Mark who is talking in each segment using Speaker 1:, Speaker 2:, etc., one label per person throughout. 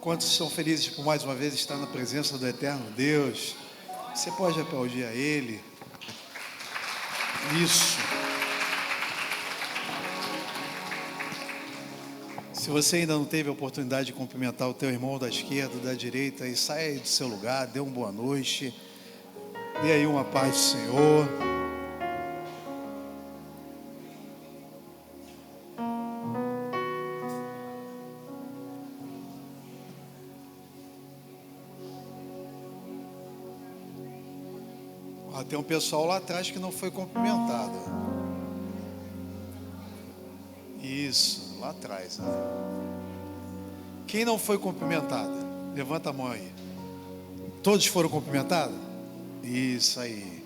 Speaker 1: Quantos são felizes por mais uma vez estar na presença do eterno Deus? Você pode aplaudir a Ele. Isso. Se você ainda não teve a oportunidade de cumprimentar o teu irmão da esquerda, da direita, e sai aí do seu lugar, dê uma boa noite, dê aí uma paz do Senhor. Tem um pessoal lá atrás que não foi cumprimentado. Isso, lá atrás. Quem não foi cumprimentado? Levanta a mão aí. Todos foram cumprimentados? Isso aí.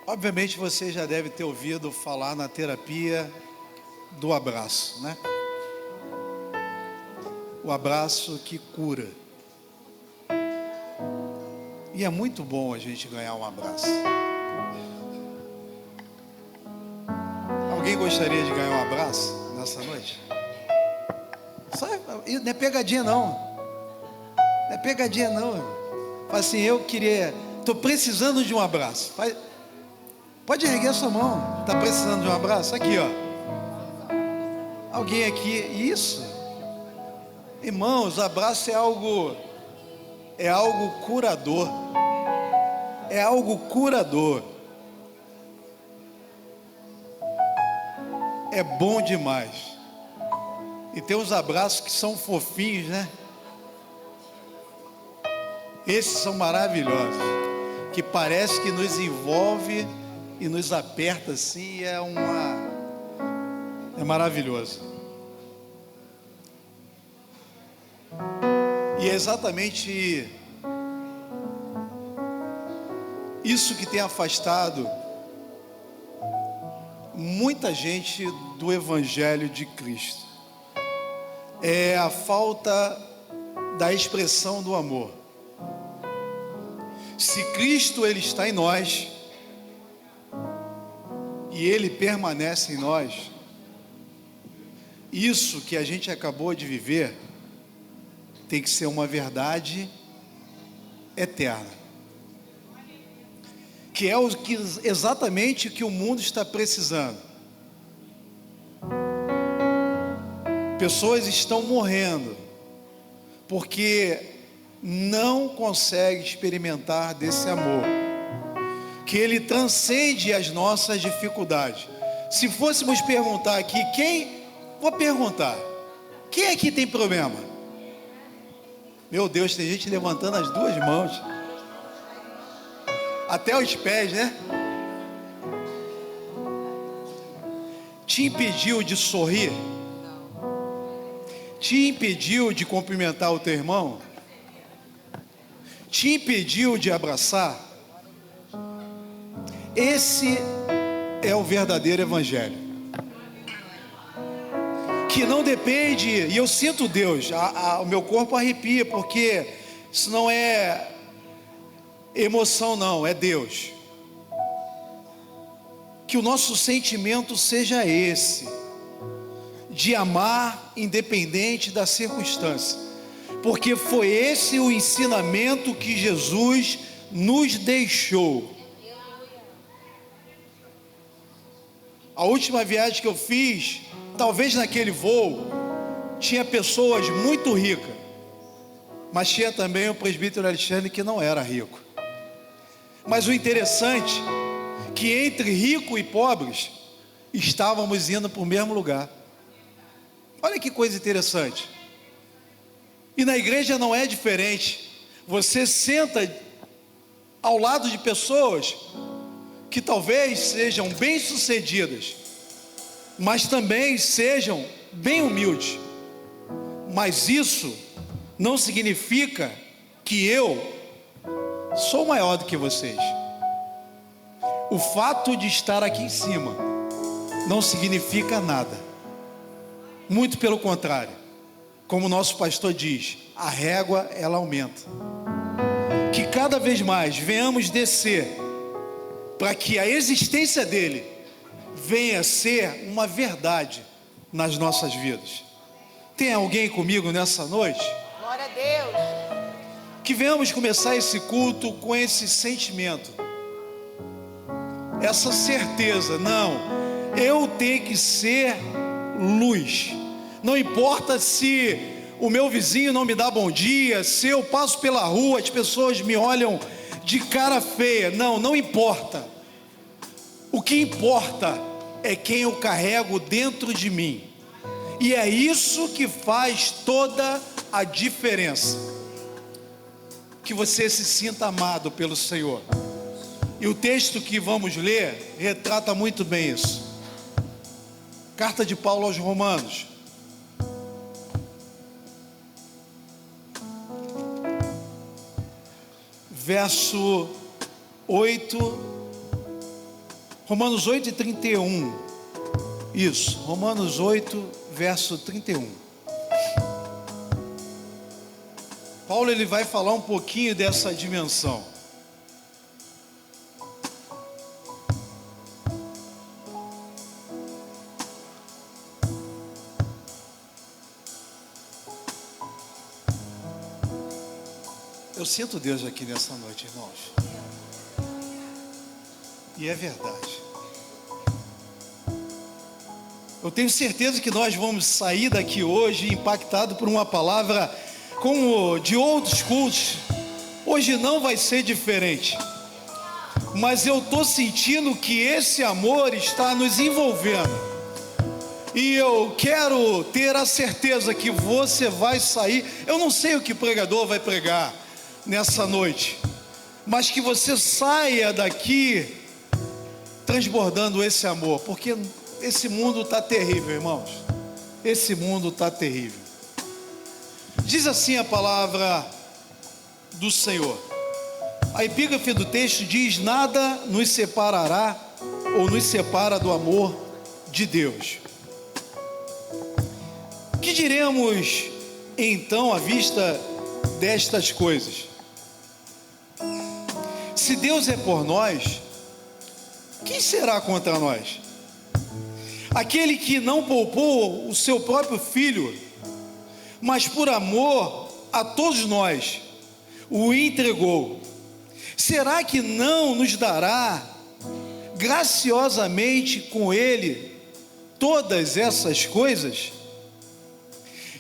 Speaker 1: Obviamente você já deve ter ouvido falar na terapia do abraço, né? O abraço que cura. E é muito bom a gente ganhar um abraço. Alguém gostaria de ganhar um abraço nessa noite? Não é pegadinha não. Não é pegadinha não. Fala assim, estou precisando de um abraço. Pode erguer a sua mão. Está precisando de um abraço? Aqui, ó. Alguém aqui, isso. Irmãos, abraço é algo curador. É algo curador. É bom demais. E tem uns abraços que são fofinhos, né? Esses são maravilhosos. Que parece que nos envolve e nos aperta assim. É maravilhoso. E é exatamente isso que tem afastado muita gente do Evangelho de Cristo. É a falta da expressão do amor. Se Cristo ele está em nós e Ele permanece em nós, isso que a gente acabou de viver tem que ser uma verdade eterna, que é exatamente o que o mundo está precisando. Pessoas estão morrendo porque não conseguem experimentar desse amor, que ele transcende as nossas dificuldades. Se fôssemos perguntar aqui, vou perguntar, quem aqui tem problema? Meu Deus, tem gente levantando as duas mãos, até os pés, né? Te impediu de sorrir? Te impediu de cumprimentar o teu irmão? Te impediu de abraçar? Esse é o verdadeiro Evangelho, que não depende, e eu sinto Deus, o meu corpo arrepia, porque isso não é emoção não, é Deus. Que o nosso sentimento seja esse, de amar independente da circunstância, porque foi esse o ensinamento que Jesus nos deixou. A última viagem que eu fiz, talvez naquele voo, tinha pessoas muito ricas, mas tinha também o presbítero Alexandre que não era rico. Mas o interessante, que entre rico e pobres, estávamos indo para o mesmo lugar. Olha que coisa interessante. E na igreja não é diferente. Você senta ao lado de pessoas que talvez sejam bem-sucedidas, mas também sejam bem humildes. Mas isso não significa que eu sou maior do que vocês. O fato de estar aqui em cima não significa nada. Muito pelo contrário. Como o nosso pastor diz, a régua ela aumenta. Que cada vez mais venhamos descer para que a existência dele venha a ser uma verdade nas nossas vidas. Tem alguém comigo nessa noite?
Speaker 2: Glória a Deus.
Speaker 1: Que venhamos começar esse culto com esse sentimento, essa certeza. Não, eu tenho que ser luz. Não importa se o meu vizinho não me dá bom dia, se eu passo pela rua, as pessoas me olham de cara feia. Não importa. O que importa é quem eu carrego dentro de mim. E é isso que faz toda a diferença. Que você se sinta amado pelo Senhor. E o texto que vamos ler retrata muito bem isso. Carta de Paulo aos Romanos. Verso 8. Romanos 8:31. Isso, Romanos 8, verso 31. Paulo ele vai falar um pouquinho dessa dimensão. Eu sinto Deus aqui nessa noite, irmãos. E é verdade. Eu tenho certeza que nós vamos sair daqui hoje impactados por uma palavra como de outros cultos. Hoje não vai ser diferente. Mas eu estou sentindo que esse amor está nos envolvendo. E eu quero ter a certeza que você vai sair. Eu não sei o que o pregador vai pregar nessa noite, mas que você saia daqui transbordando esse amor, porque esse mundo está terrível, irmãos. Esse mundo está terrível. Diz assim a palavra do Senhor. A epígrafe do texto diz: nada nos separará ou nos separa do amor de Deus. O que diremos então à vista destas coisas? Se Deus é por nós, quem será contra nós? Aquele que não poupou o seu próprio filho, mas por amor a todos nós o entregou, será que não nos dará graciosamente com ele todas essas coisas?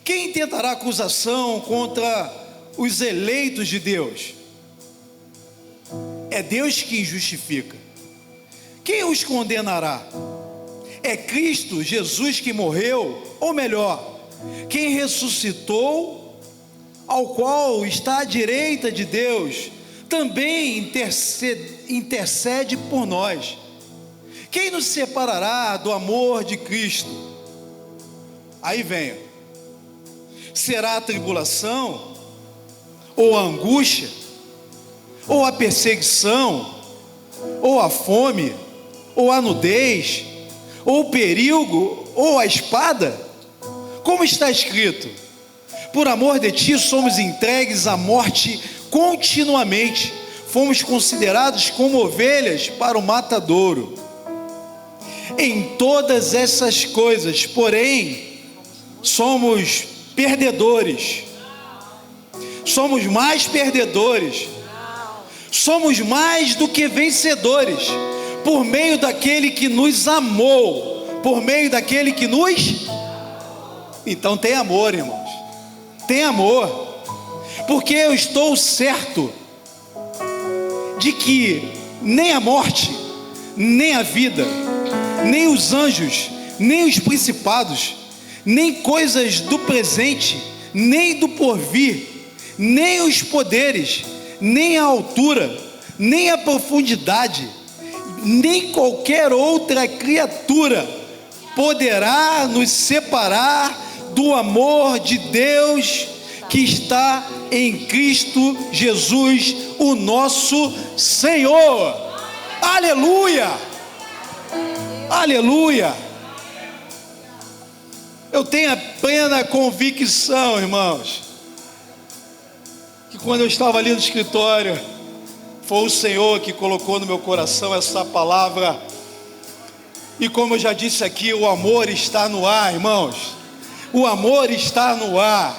Speaker 1: Quem tentará acusação contra os eleitos de Deus? É Deus quem justifica. Quem os condenará? É Cristo Jesus que morreu, ou melhor, quem ressuscitou, ao qual está à direita de Deus, também intercede por nós. Quem nos separará do amor de Cristo? Aí vem: será a tribulação, ou a angústia, ou a perseguição, ou a fome, ou a nudez, ou o perigo, ou a espada? Como está escrito: por amor de ti somos entregues à morte continuamente, fomos considerados como ovelhas para o matadouro. Em todas essas coisas, porém, somos perdedores. Somos mais perdedores. Somos mais do que vencedores, por meio daquele que nos amou, por meio daquele que nos... Então tem amor, irmãos. Tem amor. Porque eu estou certo de que nem a morte, nem a vida, nem os anjos, nem os principados, nem coisas do presente, nem do porvir, nem os poderes, nem a altura, nem a profundidade, nem qualquer outra criatura poderá nos separar do amor de Deus que está em Cristo Jesus, o nosso Senhor. Aleluia! Aleluia! Eu tenho a plena convicção, irmãos, que quando eu estava ali no escritório, Foi o Senhor que colocou no meu coração essa palavra. E como eu já disse aqui, o amor está no ar, irmãos. O amor está no ar.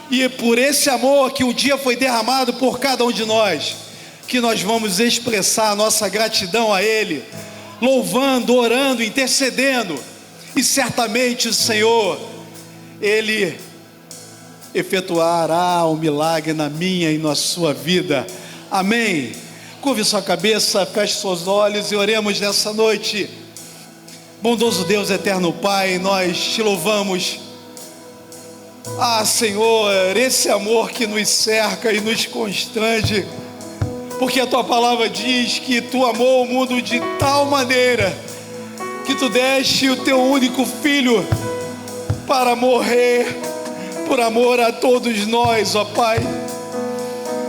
Speaker 1: E é por esse amor que um dia foi derramado por cada um de nós, que nós vamos expressar a nossa gratidão a Ele, louvando, orando, intercedendo. E certamente o Senhor, Ele efetuará um milagre na minha e na sua vida. Amém. Curve sua cabeça, feche seus olhos e oremos nessa noite. Bondoso Deus, eterno Pai, nós te louvamos. Senhor, esse amor que nos cerca e nos constrange, porque a tua palavra diz que tu amou o mundo de tal maneira que tu deste o teu único filho para morrer por amor a todos nós, ó Pai.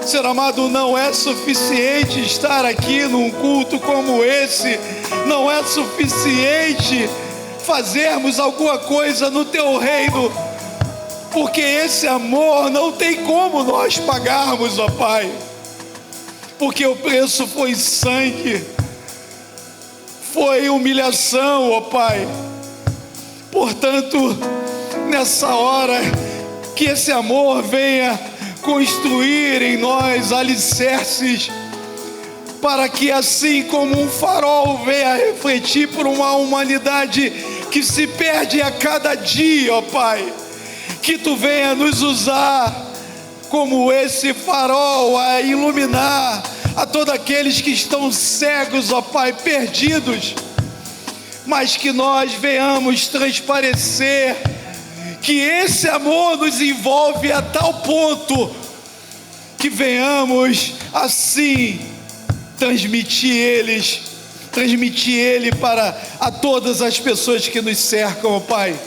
Speaker 1: Senhor amado, não é suficiente estar aqui num culto como esse, não é suficiente fazermos alguma coisa no teu reino, porque esse amor não tem como nós pagarmos, ó Pai, porque o preço foi sangue, foi humilhação, ó Pai. Portanto, nessa hora, que esse amor venha construir em nós alicerces, para que assim como um farol venha refletir por uma humanidade que se perde a cada dia, ó Pai, que tu venha nos usar como esse farol a iluminar a todos aqueles que estão cegos, ó Pai, perdidos, mas que nós venhamos transparecer, que esse amor nos envolve a tal ponto que venhamos assim transmitir ele para a todas as pessoas que nos cercam, ó Pai.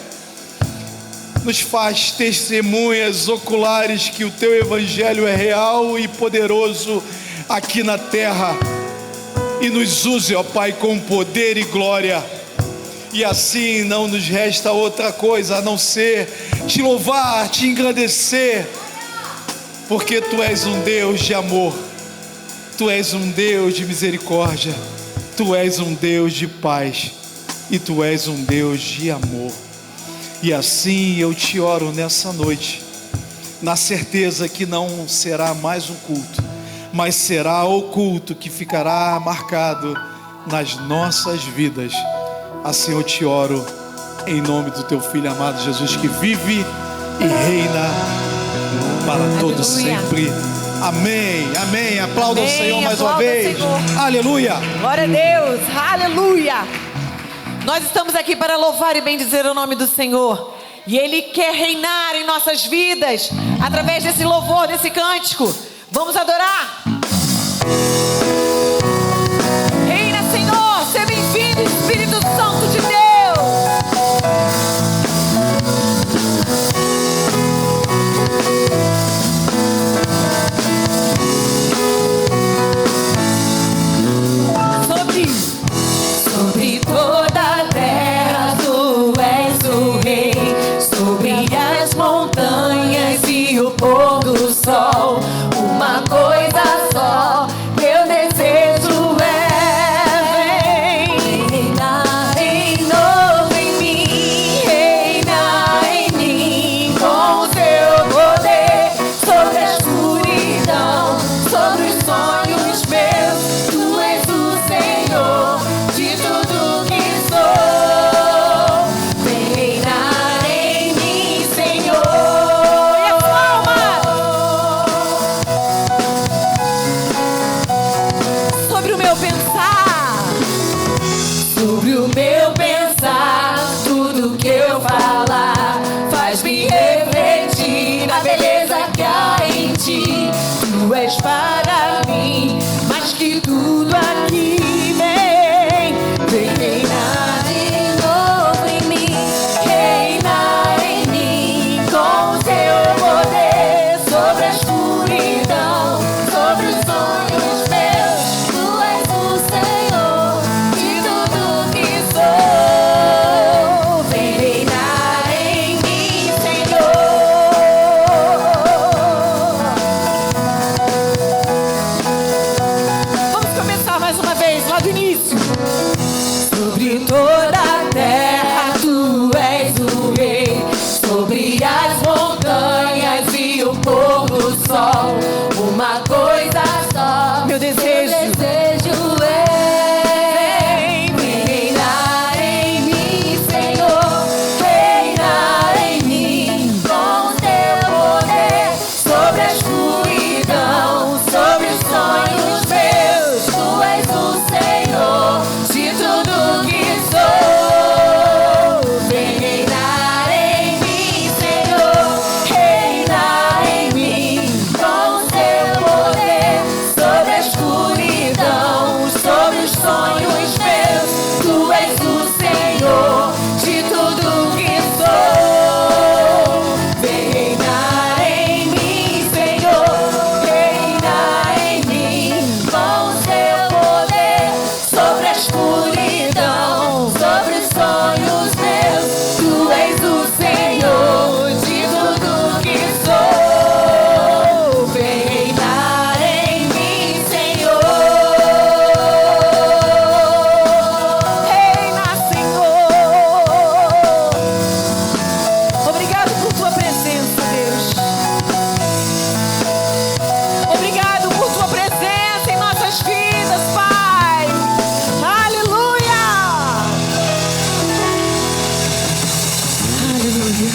Speaker 1: Nos faz testemunhas oculares que o teu evangelho é real e poderoso aqui na terra, e nos use, ó Pai, com poder e glória. E assim não nos resta outra coisa a não ser te louvar, te engrandecer, porque tu és um Deus de amor, tu és um Deus de misericórdia, tu és um Deus de paz, e tu és um Deus de amor. E assim eu te oro nessa noite, na certeza que não será mais um culto, mas será o culto que ficará marcado nas nossas vidas. Assim eu te oro em nome do teu Filho amado Jesus, que vive e reina para todos sempre. Amém, amém. Aplauda o Senhor mais uma vez. Aleluia.
Speaker 2: Glória a Deus, aleluia. Nós estamos aqui para louvar e bendizer o nome do Senhor, e Ele quer reinar em nossas vidas através desse louvor, desse cântico. Vamos adorar. Reina, Senhor, seja bem-vindo, Espírito Santo de Deus.
Speaker 3: Sobre toda a terra tu és o rei, sobre as montanhas e o pôr do sol. Uma coisa só meu desejo é: reinar em novo em mim, reinar em mim com o teu poder, sobre a escuridão, sobre os sonhos meus. Tu és o Senhor de tudo que sou. Vem reinar em mim, Senhor. E a palma
Speaker 2: Sobre o meu pensar,
Speaker 3: sobre o meu pensar, tudo que eu falar faz-me refletir na beleza que há em ti. Tu és para mim mais que tudo aqui. Vem reinar de novo em mim, reinar em mim com o teu poder, sobre a escuridão, sobre os sonhos meus. Tu és o Senhor de tudo que sou. Vem reinar em mim, Senhor. pôr do sol, uma coisa só.
Speaker 2: Meu desejo
Speaker 3: é reinar em mim, Senhor, reinar em mim com teu poder sobre a escuridão, sobre os sonhos meus. Tu és o Senhor de tudo que sou. Vem reinar em mim, Senhor, reinar em mim com teu poder sobre a escuridão, sobre os sonhos meus. Tu és o Senhor de tudo que sou. Vem reinar em mim, Senhor, reinar em mim com teu poder sobre a escuridão, sobre os sonhos meus. Tu és o Senhor de tudo que sou. Vem reinar em mim, Senhor.
Speaker 2: reina, Senhor. Obrigado por tua presença, Deus. Obrigado por tua presença em nossas vidas, Pai. Aleluia. Aleluia.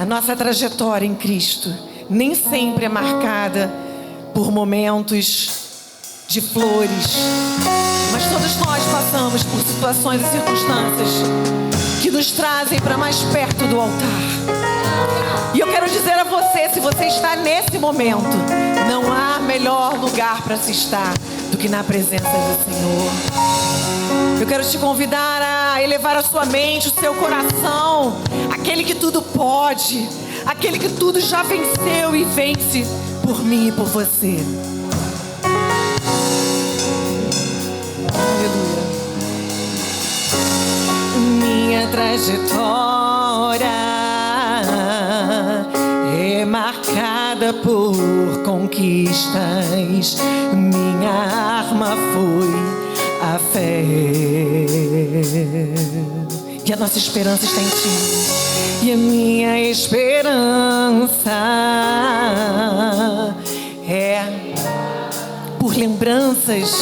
Speaker 2: A nossa trajetória em Cristo nem sempre é marcada por momentos de flores, mas todos nós passamos por situações e circunstâncias que nos trazem para mais perto do altar. E eu quero dizer a você, se você está nesse momento, não há melhor lugar para se estar do que na presença do Senhor. Eu quero te convidar a elevar a sua mente, o seu coração, aquele que tudo pode, aquele que tudo já venceu e vence por mim e por você. Aleluia. Minha trajetória é marcada por conquistas. Minha arma foi a fé. E a nossa esperança está em ti. E a minha esperança é por lembranças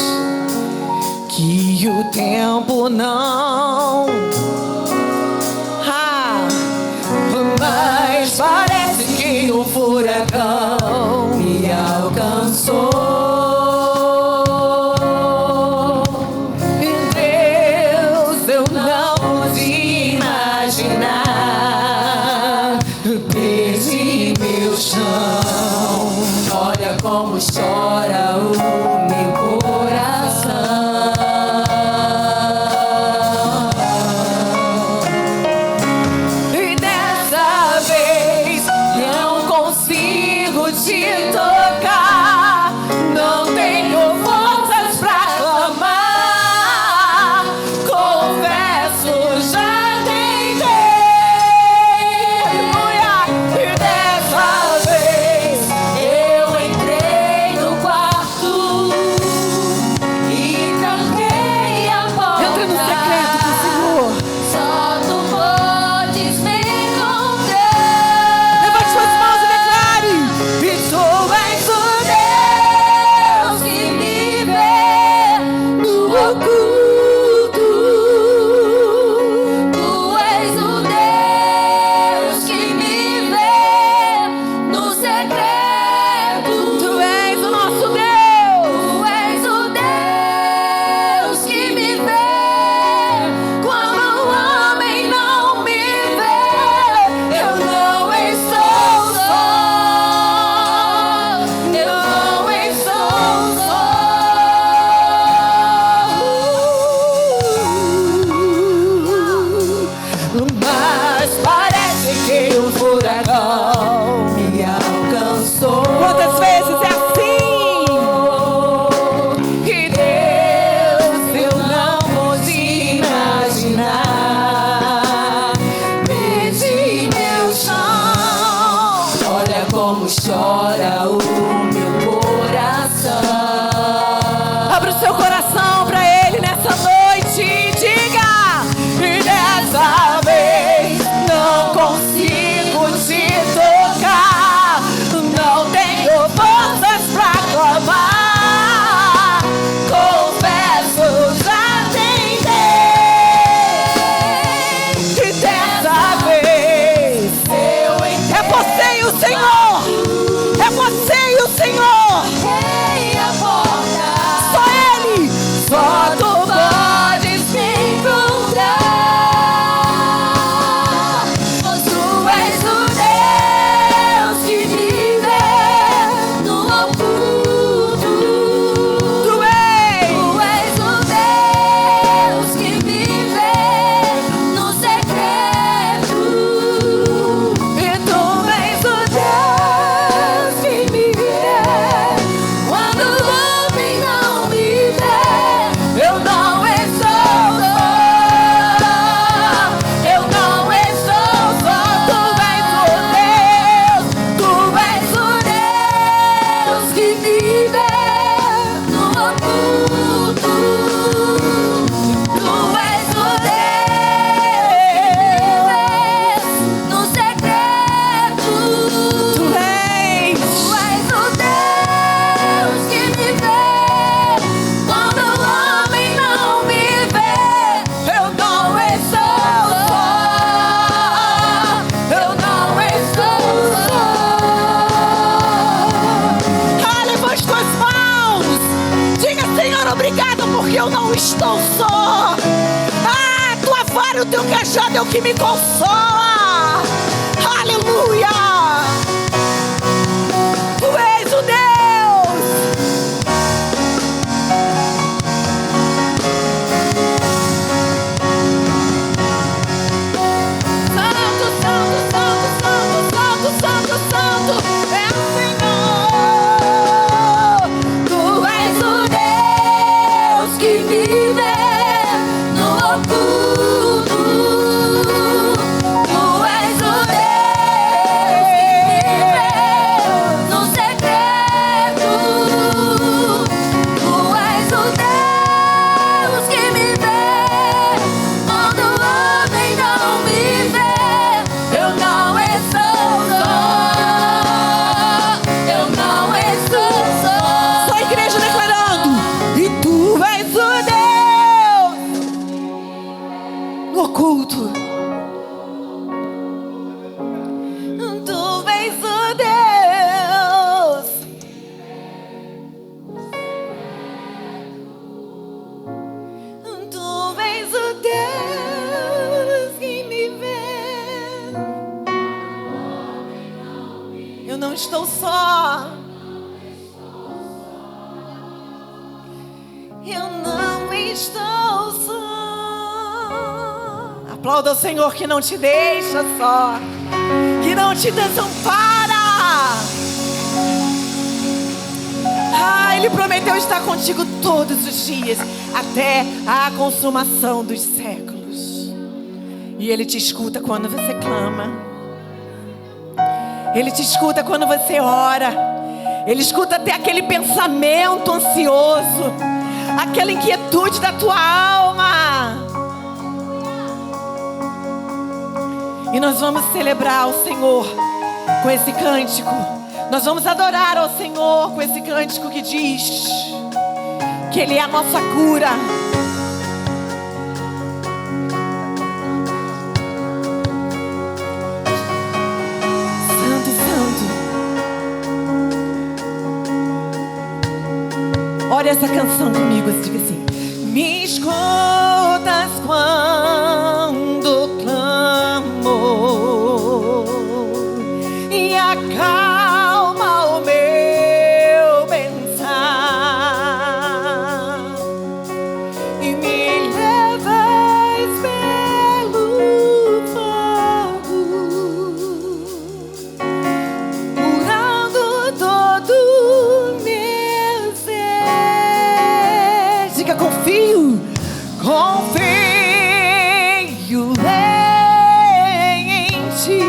Speaker 2: que o tempo não. Mas parece que o furacão me alcançou. Deus, eu não pude imaginar. Perdi meu chão. Olha como chora o meu coração. E dessa vez não consigo te tocar. Não tenho forças pra clamar. Confesso, já tentei. E dessa vez eu entrei no quarto e tranquei a porta. Entra no secreto do Senhor.
Speaker 3: Só tu podes me encontrar.
Speaker 2: Levante suas mãos e declare.
Speaker 3: E tu és o Deus que me vê no oculto. Tu és o Deus que me vê no secreto.
Speaker 2: Tu és o nosso Deus.
Speaker 3: Tu és o Deus que me vê quando o homem não me vê. Eu não estou só. Eu não estou só. Mas parece que o furacão me alcançou.
Speaker 2: Quantas vezes é assim?
Speaker 3: Que Deus, eu não pude imaginar. Perdi meu chão. Olha como chora o meu coração.
Speaker 2: Abra o seu coração para Ele nessa noite e diga.
Speaker 3: E dessa vez não consigo te tocar.
Speaker 2: eu não estou só. Ah, tua vara e o teu cajado é o que me consola. Aleluia. Tu és o Deus. Estou só. Eu não estou só. Aplauda o Senhor que não te deixa só, que não te desampara. Ah, Ele prometeu estar contigo todos os dias, até a consumação dos séculos. E Ele te escuta quando você clama. Ele te escuta quando você ora. Ele escuta até aquele pensamento ansioso, aquela inquietude da tua alma. E nós vamos celebrar o Senhor com esse cântico. Nós vamos adorar ao Senhor com esse cântico que diz que Ele é a nossa cura. Olha essa canção comigo, diga assim: me escutas quando clamo e acalma o meu pensar e me levas pelo fogo, curando todo confio em ti.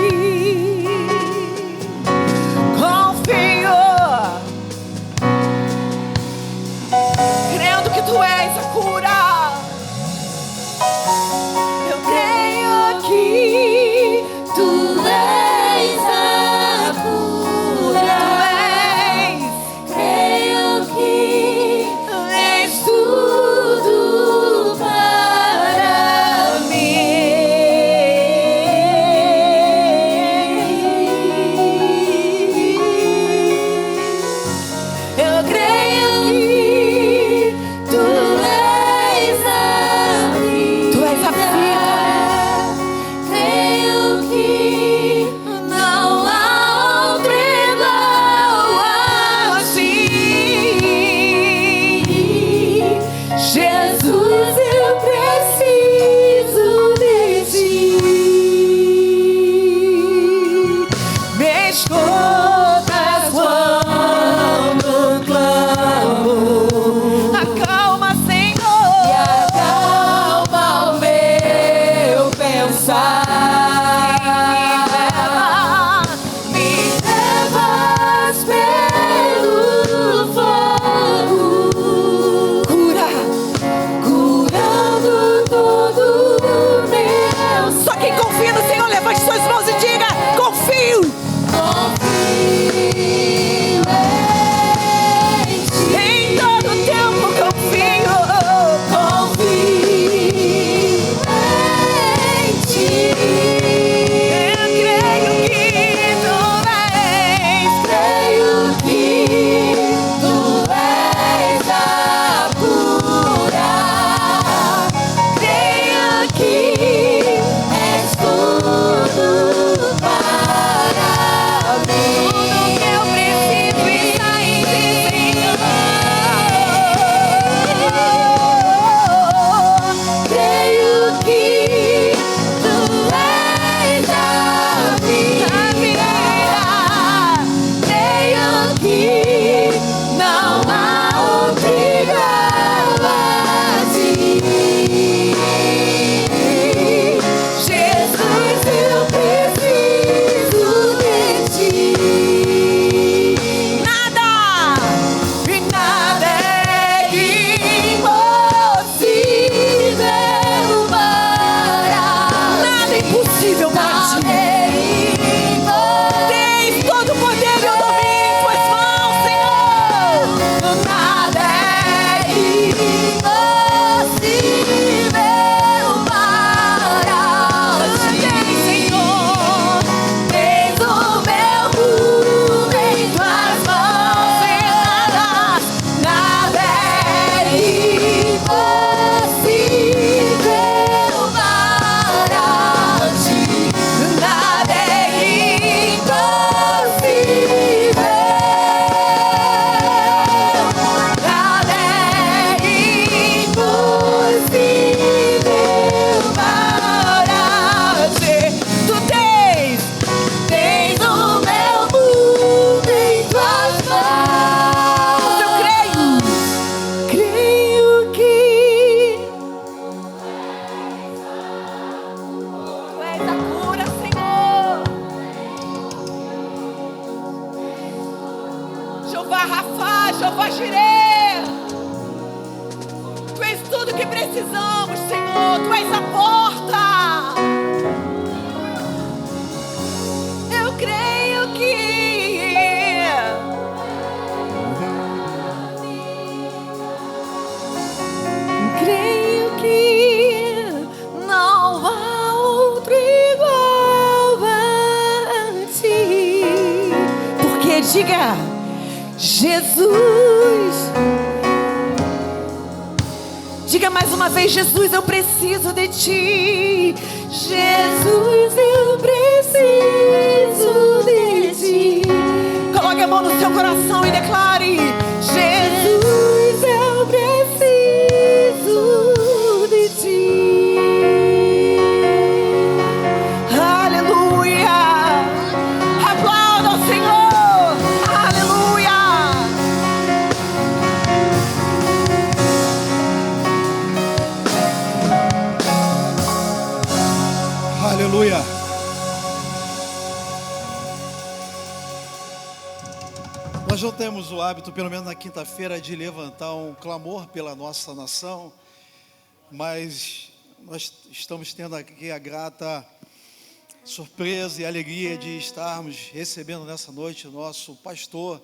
Speaker 2: Jeová Rafá, Jeová Jireh. Tu és tudo que precisamos, Senhor. Tu és a porta. Eu creio que não há outro igual a ti. Porque diga, Jesus. Diga mais uma vez, Jesus, eu preciso de ti. Jesus, eu preciso de ti. Coloque a mão no seu coração e declare: Jesus, eu preciso de ti. Aleluia. Aplauda o Senhor. Aleluia.
Speaker 1: Aleluia. Nós não temos o hábito, pelo menos na quinta-feira, de levantar um clamor pela nossa nação, mas nós estamos tendo aqui a grata surpresa e alegria de estarmos recebendo nessa noite o nosso pastor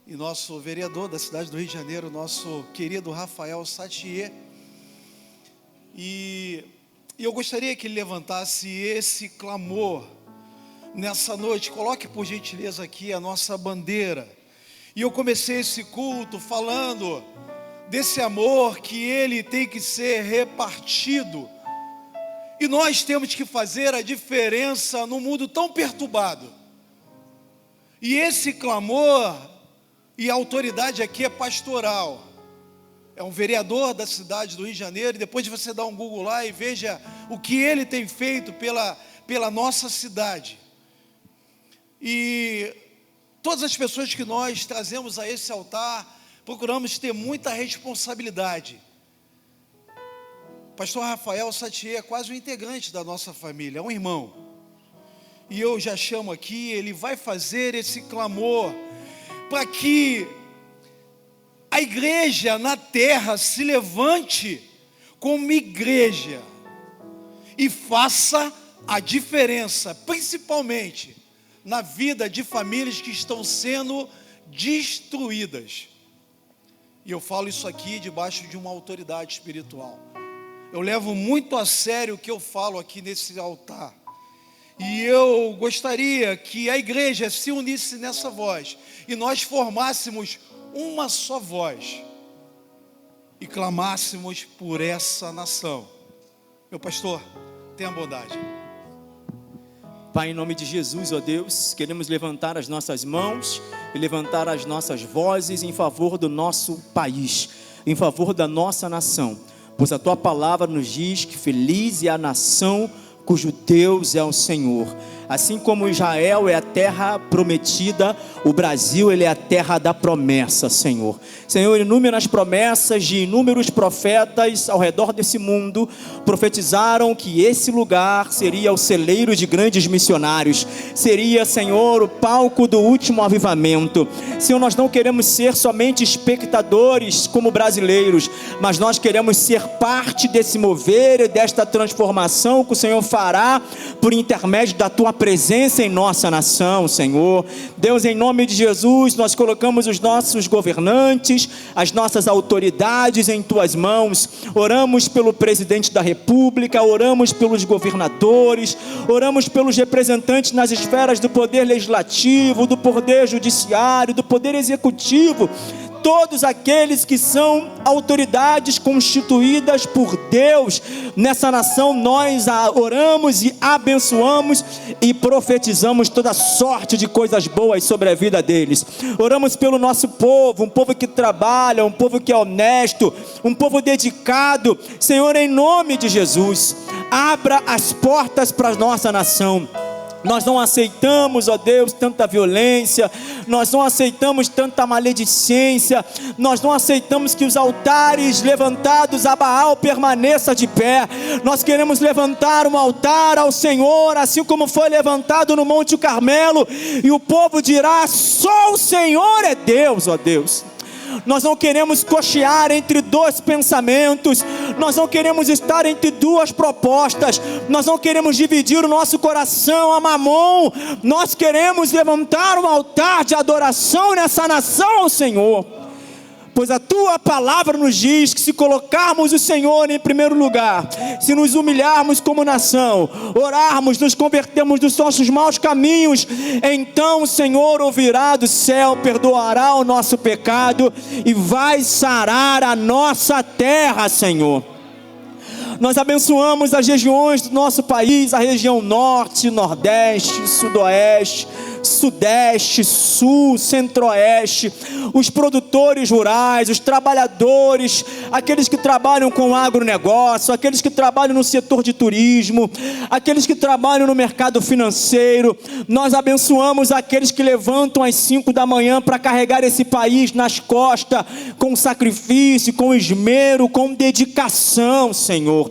Speaker 1: e nosso vereador da cidade do Rio de Janeiro, nosso querido Rafael Satier. E eu gostaria que ele levantasse esse clamor nessa noite. Coloque por gentileza aqui a nossa bandeira. E eu comecei esse culto falando desse amor que ele tem que ser repartido. E nós temos que fazer a diferença num mundo tão perturbado. E esse clamor e a autoridade aqui é pastoral. É um vereador da cidade do Rio de Janeiro. E depois de você dar um Google lá e veja o que ele tem feito pela nossa cidade. E todas as pessoas que nós trazemos a esse altar, procuramos ter muita responsabilidade. Pastor Rafael Satier é quase um integrante da nossa família, é um irmão. E eu já chamo aqui, ele vai fazer esse clamor para que a igreja na terra se levante como igreja e faça a diferença, principalmente na vida de famílias que estão sendo destruídas. E eu falo isso aqui debaixo de uma autoridade espiritual. Eu levo muito a sério o que eu falo aqui nesse altar. E eu gostaria que a igreja se unisse nessa voz e nós formássemos uma só voz e clamássemos por essa nação. Meu pastor, tenha bondade.
Speaker 4: Pai, em nome de Jesus, ó Deus, queremos levantar as nossas mãos e levantar as nossas vozes em favor do nosso país, em favor da nossa nação, pois a Tua palavra nos diz que feliz é a nação cujo Deus é o Senhor. Assim como Israel é a terra prometida, o Brasil ele é a terra da promessa, Senhor. Senhor, inúmeras promessas de inúmeros profetas ao redor desse mundo profetizaram que esse lugar seria o celeiro de grandes missionários, seria, Senhor, o palco do último avivamento. Senhor, nós não queremos ser somente espectadores como brasileiros, mas nós queremos ser parte desse mover e desta transformação que o Senhor fará por intermédio da Tua presença em nossa nação, Senhor. Deus, em nome de Jesus, nós colocamos os nossos governantes, as nossas autoridades em Tuas mãos. Oramos pelo presidente da República, oramos pelos governadores, oramos pelos representantes nas esferas do poder legislativo, do poder judiciário, do poder executivo. Todos aqueles que são autoridades constituídas por Deus nessa nação, nós oramos e abençoamos e profetizamos toda sorte de coisas boas sobre a vida deles. Oramos pelo nosso povo, um povo que trabalha, um povo que é honesto, um povo dedicado. Senhor, em nome de Jesus, abra as portas para a nossa nação. Nós não aceitamos, ó Deus, tanta violência, nós não aceitamos tanta maledicência, nós não aceitamos que os altares levantados a Baal permaneçam de pé. Nós queremos levantar um altar ao Senhor, assim como foi levantado no Monte Carmelo, e o povo dirá: só o Senhor é Deus, ó Deus. Nós não queremos cochear entre dois pensamentos, nós não queremos estar entre duas propostas, nós não queremos dividir o nosso coração a mamon. Nós queremos levantar um altar de adoração nessa nação ao Senhor, pois a tua palavra nos diz que se colocarmos o Senhor em primeiro lugar, se nos humilharmos como nação, orarmos, nos convertermos dos nossos maus caminhos, então o Senhor ouvirá do céu, perdoará o nosso pecado e vai sarar a nossa terra, Senhor. Nós abençoamos as regiões do nosso país, a região norte, nordeste, sudoeste, sudeste, sul, centro-oeste, os produtores rurais, os trabalhadores, aqueles que trabalham com agronegócio, aqueles que trabalham no setor de turismo, aqueles que trabalham no mercado financeiro. Nós abençoamos aqueles que levantam às 5 da manhã para carregar esse país nas costas, com sacrifício, com esmero, com dedicação, Senhor.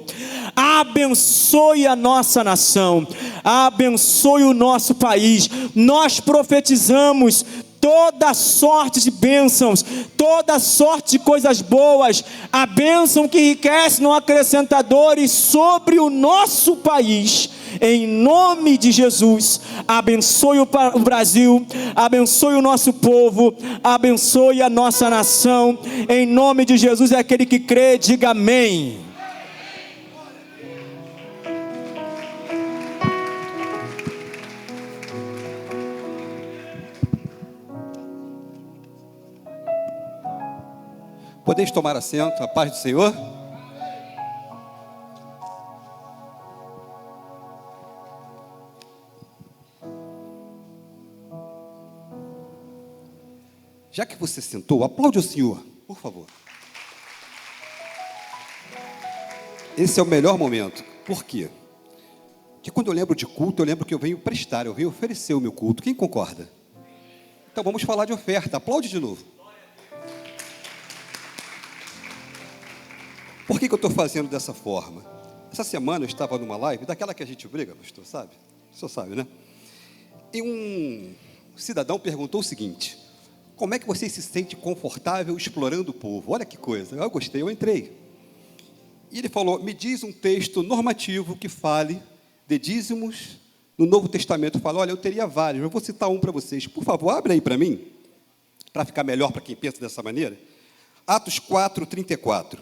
Speaker 4: Abençoe a nossa nação, abençoe o nosso país. Nós profetizamos toda sorte de bênçãos, toda sorte de coisas boas, a bênção que enriquece, não acrescenta dores, sobre o nosso país. Em nome de Jesus, abençoe o Brasil, abençoe o nosso povo, abençoe a nossa nação. Em nome de Jesus, é aquele que crê, diga amém.
Speaker 5: Podeis tomar assento, a paz do Senhor. Já que você sentou, aplaude o Senhor, por favor. Esse é o melhor momento. Por quê? Porque quando eu lembro de culto, eu lembro que eu venho prestar, eu venho oferecer o meu culto. Quem concorda? Então vamos falar de oferta. Aplaude de novo. Por que eu estou fazendo dessa forma? Essa semana eu estava numa live, daquela que a gente briga, pastor, sabe? O senhor sabe, né? E um cidadão perguntou o seguinte: como é que você se sente confortável explorando o povo? Olha que coisa, eu gostei, eu entrei. E ele falou: me diz um texto normativo que fale de dízimos no Novo Testamento. Eu falo: olha, eu teria vários, eu vou citar um para vocês. Por favor, abre aí para mim, para ficar melhor para quem pensa dessa maneira. Atos 4:34.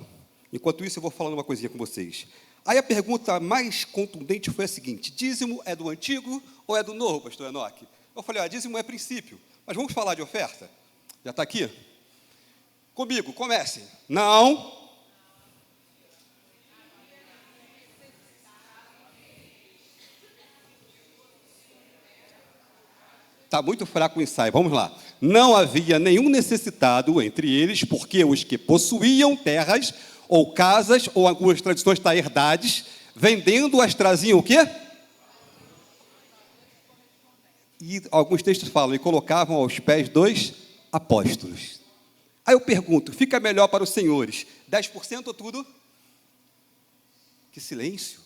Speaker 5: Enquanto isso, eu vou falando uma coisinha com vocês. Aí a pergunta mais contundente foi a seguinte: dízimo é do Antigo ou é do Novo, pastor Enoque? Eu falei: dízimo é princípio, mas vamos falar de oferta? Já está aqui? Comigo, comecem. Não. Está muito fraco o ensaio, vamos lá. Não havia nenhum necessitado entre eles, porque os que possuíam terras ou casas, ou algumas tradições está herdades, vendendo-as traziam o quê? E alguns textos falam, e colocavam aos pés dos apóstolos. Aí eu pergunto, fica melhor para os senhores, 10% ou tudo? Que silêncio,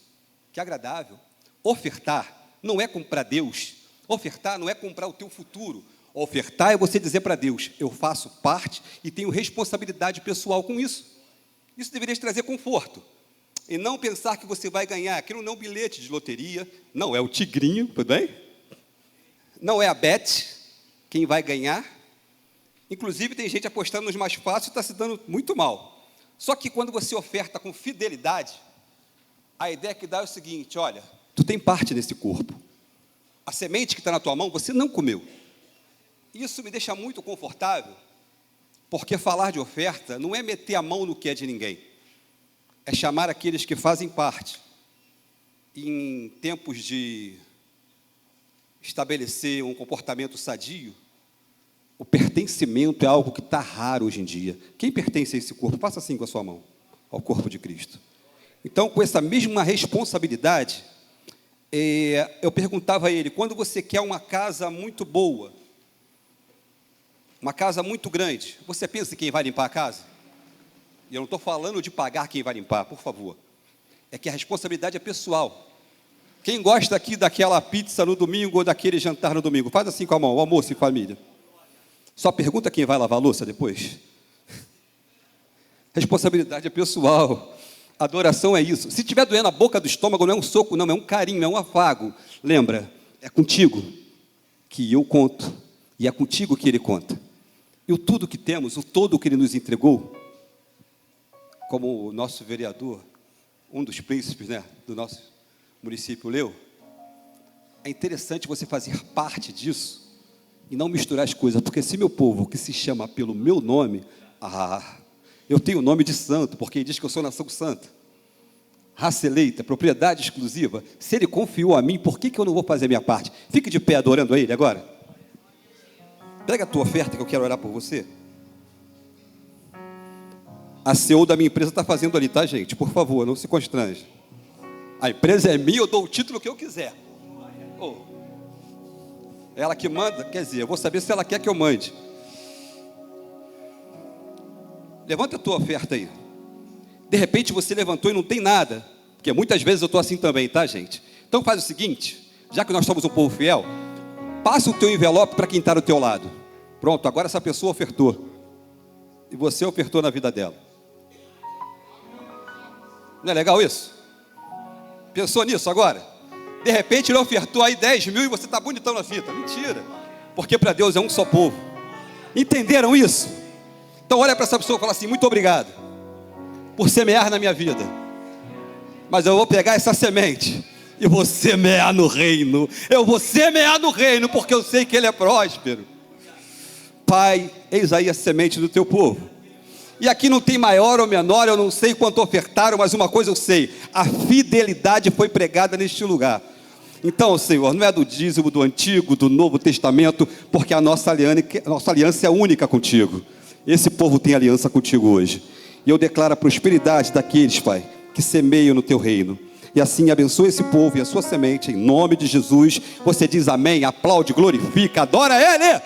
Speaker 5: que agradável. Ofertar não é comprar Deus, ofertar não é comprar o teu futuro. Ofertar é você dizer para Deus: eu faço parte e tenho responsabilidade pessoal com isso. Isso deveria te trazer conforto. E não pensar que você vai ganhar. Aquilo não é um bilhete de loteria, não é o tigrinho, tudo bem? Não é a bet quem vai ganhar. Inclusive tem gente apostando nos mais fáceis e está se dando muito mal. Só que quando você oferta com fidelidade, a ideia que dá é o seguinte: olha, tu tem parte nesse corpo. A semente que está na tua mão, você não comeu. Isso me deixa muito confortável, porque falar de oferta não é meter a mão no que é de ninguém. É chamar aqueles que fazem parte. Em tempos de estabelecer um comportamento sadio, o pertencimento é algo que está raro hoje em dia. Quem pertence a esse corpo? Faça assim com a sua mão, ao corpo de Cristo. Então, com essa mesma responsabilidade, eu perguntava a ele, quando você quer uma casa muito boa, uma casa muito grande, você pensa em quem vai limpar a casa? E eu não estou falando de pagar quem vai limpar, por favor. É que a responsabilidade é pessoal. Quem gosta aqui daquela pizza no domingo ou daquele jantar no domingo? Faz assim com a mão, o almoço em família. Só pergunta quem vai lavar a louça depois. Responsabilidade é pessoal. Adoração é isso. Se estiver doendo a boca do estômago, não é um soco, não, é um carinho, é um afago. Lembra, é contigo que eu conto, e é contigo que ele conta. E o tudo que temos, o todo que ele nos entregou, como o nosso vereador, um dos príncipes, né, do nosso município leu, é interessante você fazer parte disso e não misturar as coisas, porque se meu povo, que se chama pelo meu nome, eu tenho o nome de santo, porque ele diz que eu sou nação santa, raça eleita, propriedade exclusiva, se ele confiou a mim, por que eu não vou fazer a minha parte? Fique de pé adorando a ele agora. Pega a tua oferta que eu quero orar por você. A CEO da minha empresa está fazendo ali, tá, gente? Por favor, não se constrange. A empresa é minha, eu dou o título que eu quiser. Ela que manda, quer dizer, eu vou saber se ela quer que eu mande. Levanta a tua oferta aí. De repente você levantou e não tem nada. Porque muitas vezes eu estou assim também, tá, gente? Então faz o seguinte, já que nós somos um povo fiel, passa o teu envelope para quem está do teu lado. Pronto, agora essa pessoa ofertou. E você ofertou na vida dela. Não é legal isso? Pensou nisso agora? De repente ele ofertou aí 10 mil e você está bonitão na fita. Mentira. Porque para Deus é um só povo. Entenderam isso? Então olha para essa pessoa e fala assim, muito obrigado por semear na minha vida. Mas eu vou pegar essa semente e vou semear no reino. Eu vou semear no reino porque eu sei que ele é próspero. Pai, eis aí a semente do teu povo. E aqui não tem maior ou menor, eu não sei quanto ofertaram, mas uma coisa eu sei, a fidelidade foi pregada neste lugar. Então, Senhor, não é do dízimo do Antigo, do Novo Testamento, porque a nossa aliança é única contigo. Esse povo tem aliança contigo hoje. E eu declaro a prosperidade daqueles, Pai, que semeiam no teu reino. E assim abençoa esse povo e a sua semente, em nome de Jesus. Você diz amém, aplaude, glorifica, adora Ele.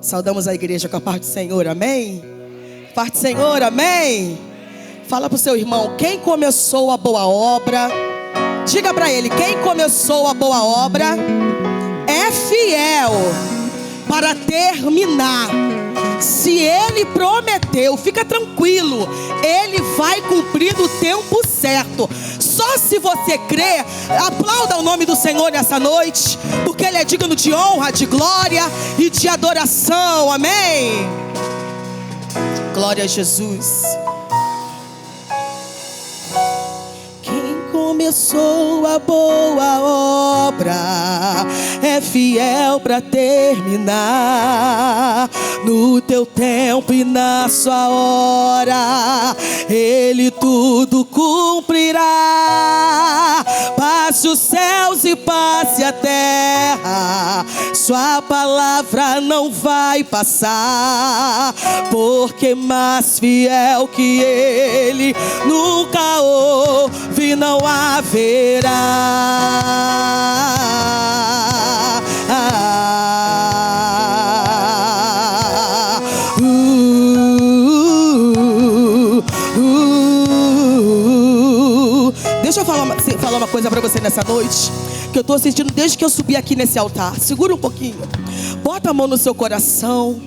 Speaker 6: Saudamos a igreja com a parte do Senhor, amém? Parte do Senhor, amém? Fala para o seu irmão, quem começou a boa obra, diga para ele, quem começou a boa obra é fiel para terminar. Se ele prometeu, fica tranquilo, ele vai cumprir no tempo certo. Só se você crê, aplauda o nome do Senhor nessa noite, porque ele é digno de honra, de glória e de adoração, amém? Glória a Jesus. Começou a boa obra, é fiel para terminar. No teu tempo e na sua hora, Ele tudo cumprirá. Passe os céus e passe a terra, sua palavra não vai passar, porque mais fiel que Ele nunca houve, não haverá. Deixa eu falar uma coisa para você nessa noite, que eu estou sentindo desde que eu subi aqui nesse altar. Segura um pouquinho, bota a mão no seu coração,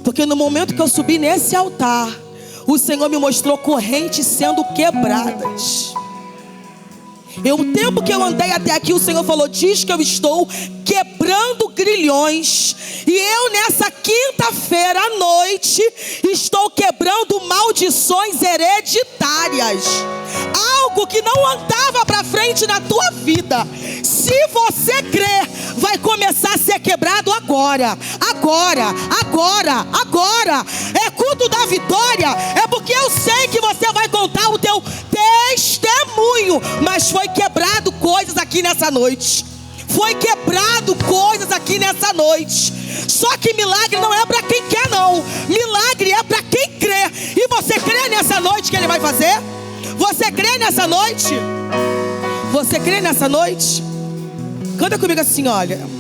Speaker 6: porque no momento que eu subi nesse altar, o Senhor me mostrou correntes sendo quebradas. O tempo que eu andei até aqui, o Senhor falou, diz que eu estou quebrando grilhões. E eu nessa quinta-feira à noite estou quebrando maldições hereditárias. Algo algo que não andava para frente na tua vida, se você crer, vai começar a ser quebrado agora. É culto da vitória. É porque eu sei que você vai contar o teu testemunho, mas foi quebrado coisas aqui nessa noite. Foi quebrado coisas aqui nessa noite. Só que milagre não é para quem quer, não. Milagre é para quem crê. E você crê nessa noite que Ele vai fazer? Você crê nessa noite? Você crê nessa noite? Canta comigo assim, olha.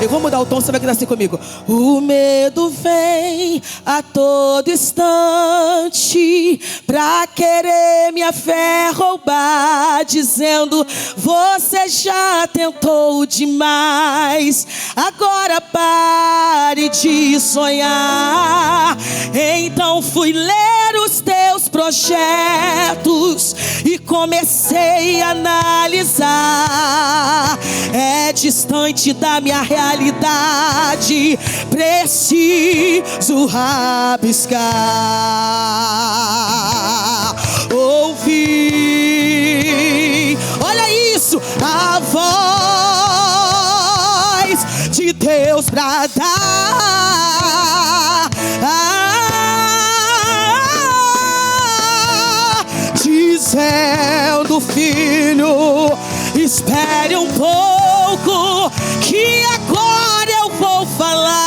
Speaker 6: Eu vou mudar o tom, você vai cantar assim comigo. O medo vem a todo instante pra querer minha fé roubar, dizendo: você já tentou demais, agora pare de sonhar. Então fui ler os teus projetos e comecei a analisar. É distante da minha realidade, preciso rabiscar. Ouvi, olha isso, a voz de Deus bradar, dizendo: filho, espere um pouco, que agora eu vou falar.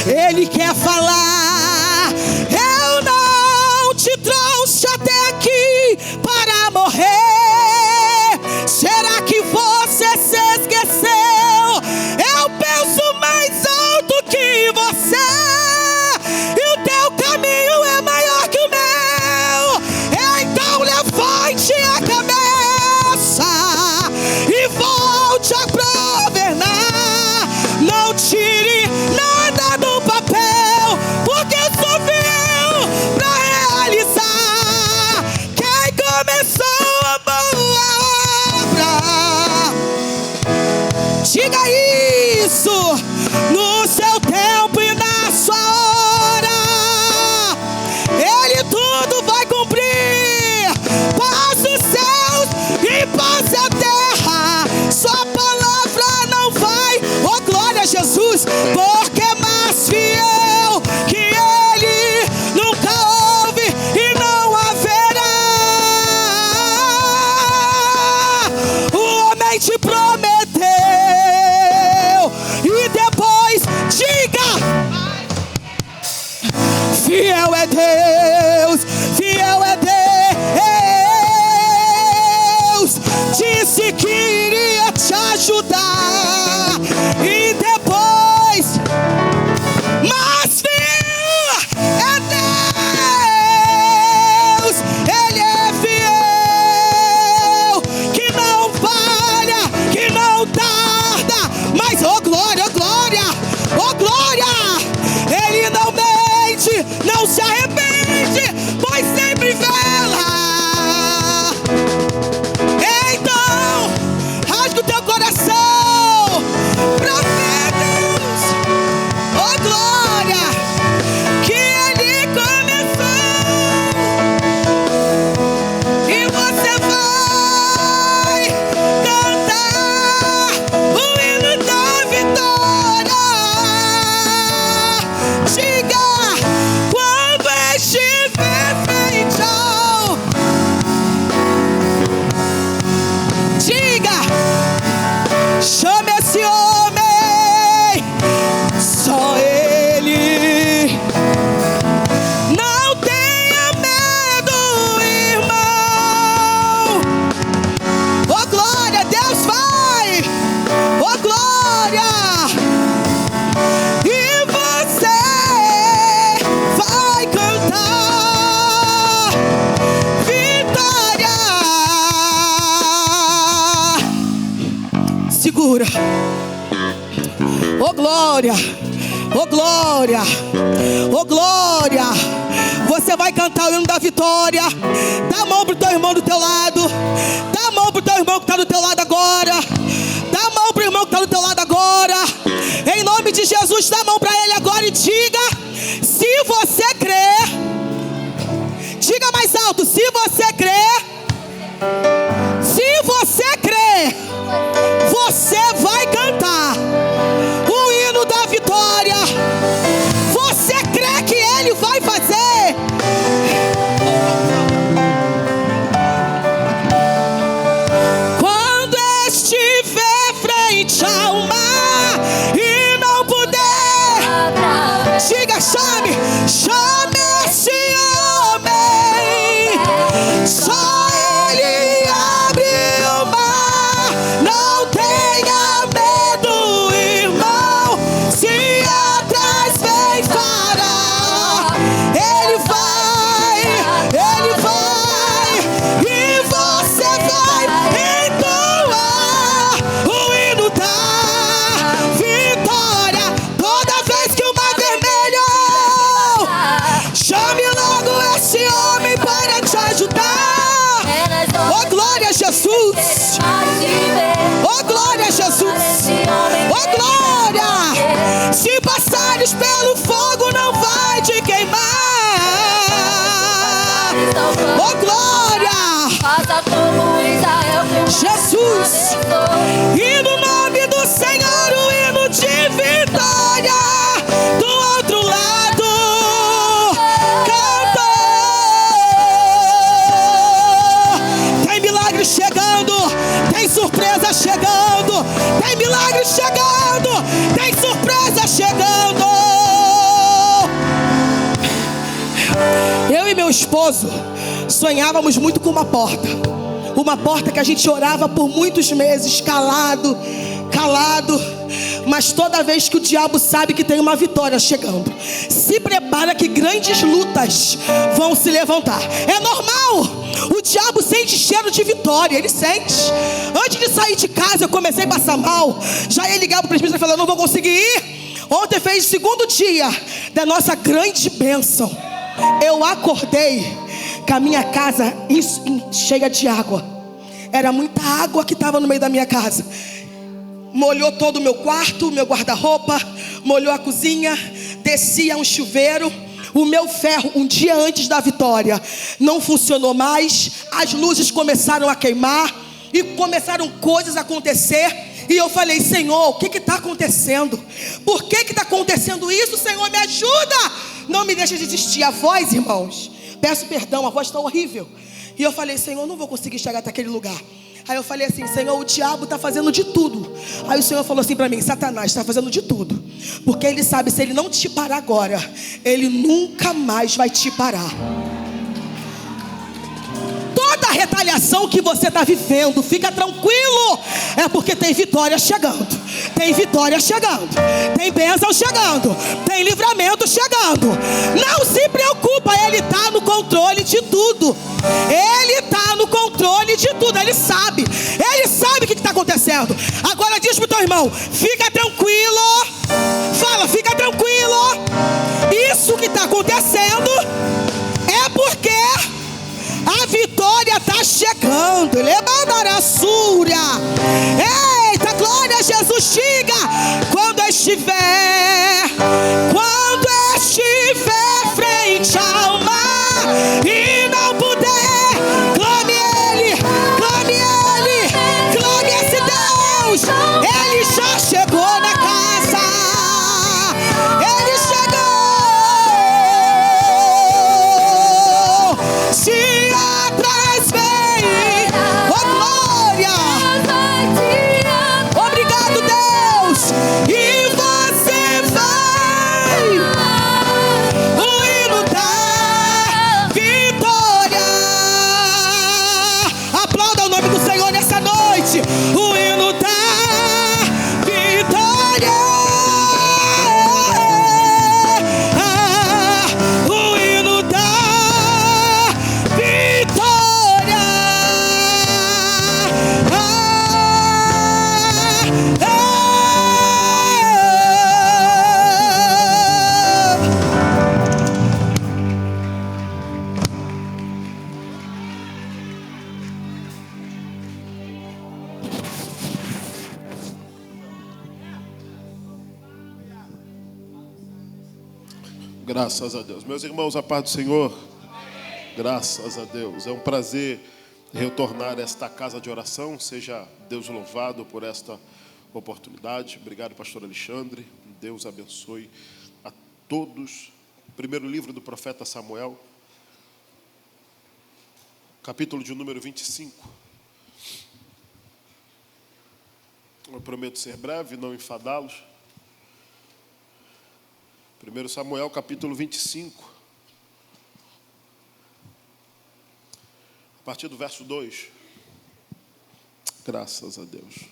Speaker 6: Ele quer falar. Eu não te trouxe até aqui para morrer. Será que você se esqueceu? Eu penso mais alto que você, e o teu caminho é maior que o meu. Então levante a cabeça e volte a governar. Não tire nada do papel, porque eu sou fiel pra realizar. Quem começou a boa obra, diga isso, no seu tempo e na sua hora, Ele tudo vai cumprir. Paz os céus e paz a terra, sua palavra não vai, oh glória a Jesus, porque é mais fiel que Ele nunca houve e não haverá. O homem te prometeu e depois diga: fiel é Deus, fiel é Deus. Disse que iria te ajudar e depois, mas fiel é Deus. Ele é fiel, que não falha, que não tarda, mas oh glória, oh glória, oh glória. Ele não mente, não se arrepende, pois sempre vela. Então, rasga o teu coração pra ver Deus, oh glória, que Ele começou, e você vai cantar o hino da vitória. Diga quando estiver feito. Diga, chame esse homem, só Ele. Não tenha medo, irmão. Oh glória, Deus vai, oh glória. E você vai cantar vitória. Segura. Oh glória, oh glória, oh glória. Você vai cantar o hino da vitória. Dá a mão pro teu irmão do teu lado. Dá a mão pro teu irmão que está do teu lado agora. Dá a mão pro irmão que está do teu lado agora. Em nome de Jesus, dá a mão para ele agora e diga: se você crer, Jesus. Oh, glória a Jesus. Oh, glória. Se passares pelo fogo, não vai te queimar. Oh, glória. Jesus. E no nome do Senhor, o hino de vitória. Do outro lado, cantou. Tem milagre chegando, tem surpresa chegando, tem milagre chegando, tem surpresa chegando. Eu e meu esposo sonhávamos muito com uma porta que a gente orava por muitos meses, calado, mas toda vez que o diabo sabe que tem uma vitória chegando, se prepara que grandes lutas vão se levantar. É normal, o diabo sente cheiro de vitória, ele sente. Antes de sair de casa eu comecei a passar mal, já ia ligar para o presbítero e falar, não vou conseguir ir. Ontem fez o segundo dia da nossa grande bênção. Eu acordei com a minha casa cheia de água. Era muita água que estava no meio da minha casa. Molhou todo o meu quarto, meu guarda-roupa, molhou a cozinha, descia um chuveiro. O meu ferro, um dia antes da vitória, não funcionou mais. As luzes começaram a queimar e começaram coisas a acontecer. E eu falei, Senhor, o que está acontecendo? Por que está acontecendo isso? Senhor, me ajuda. Não me deixa desistir. A voz, irmãos, peço perdão, a voz está horrível. E eu falei, Senhor, não vou conseguir chegar até aquele lugar. Aí eu falei assim, Senhor, o diabo está fazendo de tudo. Aí o Senhor falou assim para mim, Satanás está fazendo de tudo. Porque ele sabe, se ele não te parar agora, ele nunca mais vai te parar. Toda a retaliação que você está vivendo, fica tranquilo, é porque tem vitória chegando. Tem vitória chegando, tem bênção chegando, tem livramento chegando. Não se preocupa, ele está no controle de tudo. Ele está no controle de tudo, ele sabe o que está acontecendo. Agora diz para o teu irmão, fica tranquilo. Fala, fica tranquilo. Isso que está acontecendo é porque a vitória está chegando. Lebanarassúria. Eita, glória a Jesus. Diga, quando estiver frente ao mar e não puder, clame Ele, clame esse Deus. Ele já chegou na casa, Ele chegou. Se atrás vem, oh glória, obrigado Deus, e você vai, o hino da vitória. Aplauda o nome do Senhor nessa noite, o hino da vitória. O hino da vitória.
Speaker 7: Graças a Deus. Meus irmãos, a paz do Senhor. Graças a Deus. É um prazer retornar a esta casa de oração. Seja Deus louvado por esta oportunidade. Obrigado, pastor Alexandre. Deus abençoe a todos. Primeiro livro do profeta Samuel, capítulo de número 25. Eu prometo ser breve, não enfadá-los. 1 Samuel, capítulo 25. A partir do verso 2. Graças a Deus.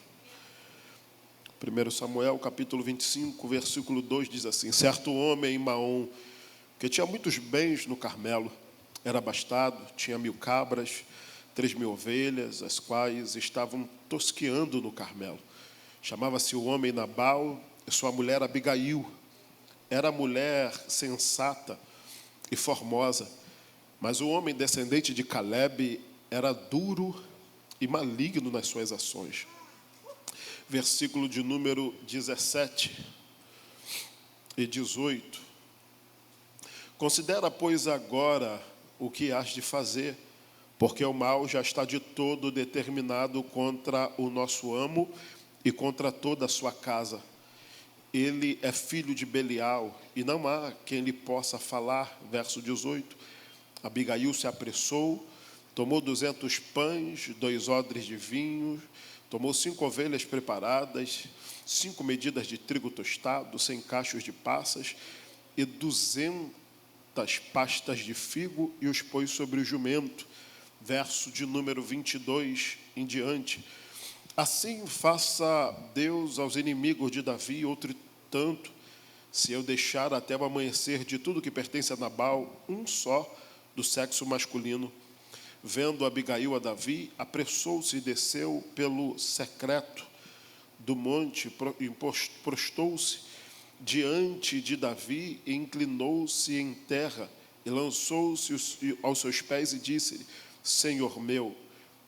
Speaker 7: 1 Samuel, capítulo 25, versículo 2 diz assim: certo homem em Maom, que tinha muitos bens no Carmelo, era abastado, tinha 1000 cabras, 3000 ovelhas, as quais estavam tosqueando no Carmelo. Chamava-se o homem Nabal e sua mulher Abigail. Era mulher sensata e formosa, mas o homem descendente de Caleb era duro e maligno nas suas ações. Versículo de número 17 e 18. Considera, pois, agora o que hás de fazer, porque o mal já está de todo determinado contra o nosso amo e contra toda a sua casa. Ele é filho de Belial, e não há quem lhe possa falar. Verso 18. Abigail se apressou, tomou 200 pães, 2 odres de vinho, tomou 5 ovelhas preparadas, 5 medidas de trigo tostado, 100 cachos de passas e 200 pastas de figo, e os pôs sobre o jumento. Verso de número 22 em diante. Assim faça Deus aos inimigos de Davi, outro tanto, se eu deixar até o amanhecer de tudo que pertence a Nabal, um só do sexo masculino. Vendo Abigail a Davi, apressou-se e desceu pelo secreto do monte, e prostou-se diante de Davi, e inclinou-se em terra, e lançou-se aos seus pés e disse-lhe: Senhor meu,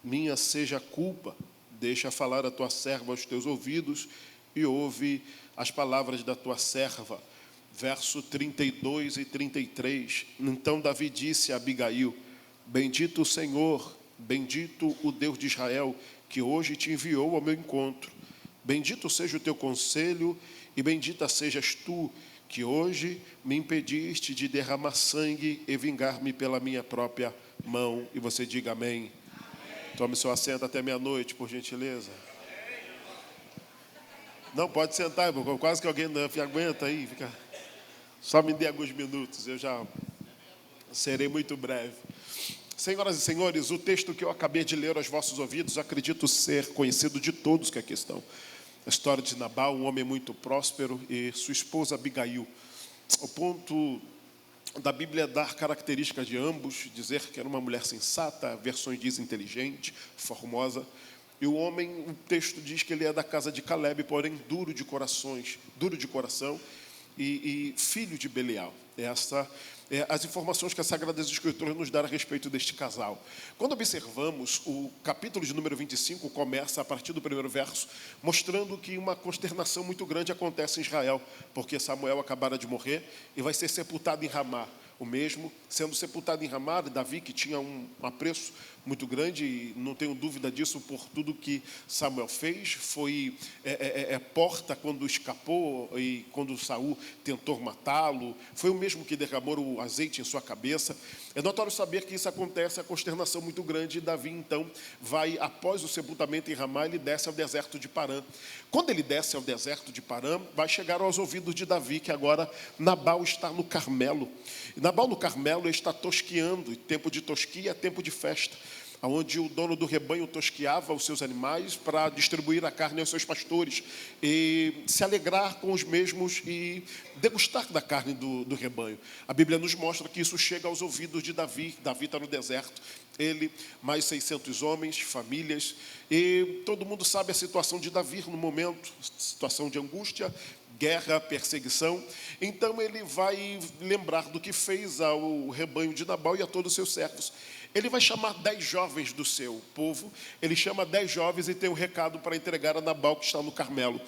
Speaker 7: minha seja a culpa, deixa falar a tua serva aos teus ouvidos, e ouve as palavras da tua serva. Verso 32 e 33. Então Davi disse a Abigail: Bendito o Senhor, bendito o Deus de Israel, que hoje te enviou ao meu encontro. Bendito seja o teu conselho, e bendita sejas tu, que hoje me impediste de derramar sangue e vingar-me pela minha própria mão. E você diga amém. Tome seu assento até meia-noite, por gentileza. Não, pode sentar, quase que alguém não aguenta aí. Só me dê alguns minutos, eu já serei muito breve. Senhoras e senhores, o texto que eu acabei de ler aos vossos ouvidos, acredito ser conhecido de todos que aqui estão. A história de Nabal, um homem muito próspero, e sua esposa Abigail. O ponto da Bíblia é dar características de ambos, dizer que era uma mulher sensata, versões dizem inteligente, formosa. E o homem, o texto diz que ele é da casa de Caleb, porém duro de coração, e filho de Belial. As informações que as Sagradas Escrituras nos dão a respeito deste casal. Quando observamos, o capítulo de número 25 começa a partir do primeiro verso, mostrando que uma consternação muito grande acontece em Israel, porque Samuel acabara de morrer e vai ser sepultado em Ramá. O mesmo, sendo sepultado em Ramá, Davi, que tinha um apreço muito grande, e não tenho dúvida disso por tudo que Samuel fez, foi porta quando escapou e quando Saul tentou matá-lo, foi o mesmo que derramou o azeite em sua cabeça. É notório saber que isso acontece, a consternação muito grande, e Davi então vai, após o sepultamento em Ramá, ele desce ao deserto de Parã. Quando ele desce ao deserto de Parã, vai chegar aos ouvidos de Davi que agora Nabal está no Carmelo. Nabal no Carmelo está tosquiando, e tempo de tosquia é tempo de festa, onde o dono do rebanho tosquiava os seus animais para distribuir a carne aos seus pastores e se alegrar com os mesmos e degustar da carne do rebanho. A Bíblia nos mostra que isso chega aos ouvidos de Davi. Davi está no deserto, ele, mais 600 homens, famílias, e todo mundo sabe a situação de Davi no momento, situação de angústia, guerra, perseguição. Então ele vai lembrar do que fez ao rebanho de Nabal e a todos os seus servos. Ele vai chamar 10 jovens do seu povo, ele chama 10 jovens e tem um recado para entregar a Nabal, que está no Carmelo.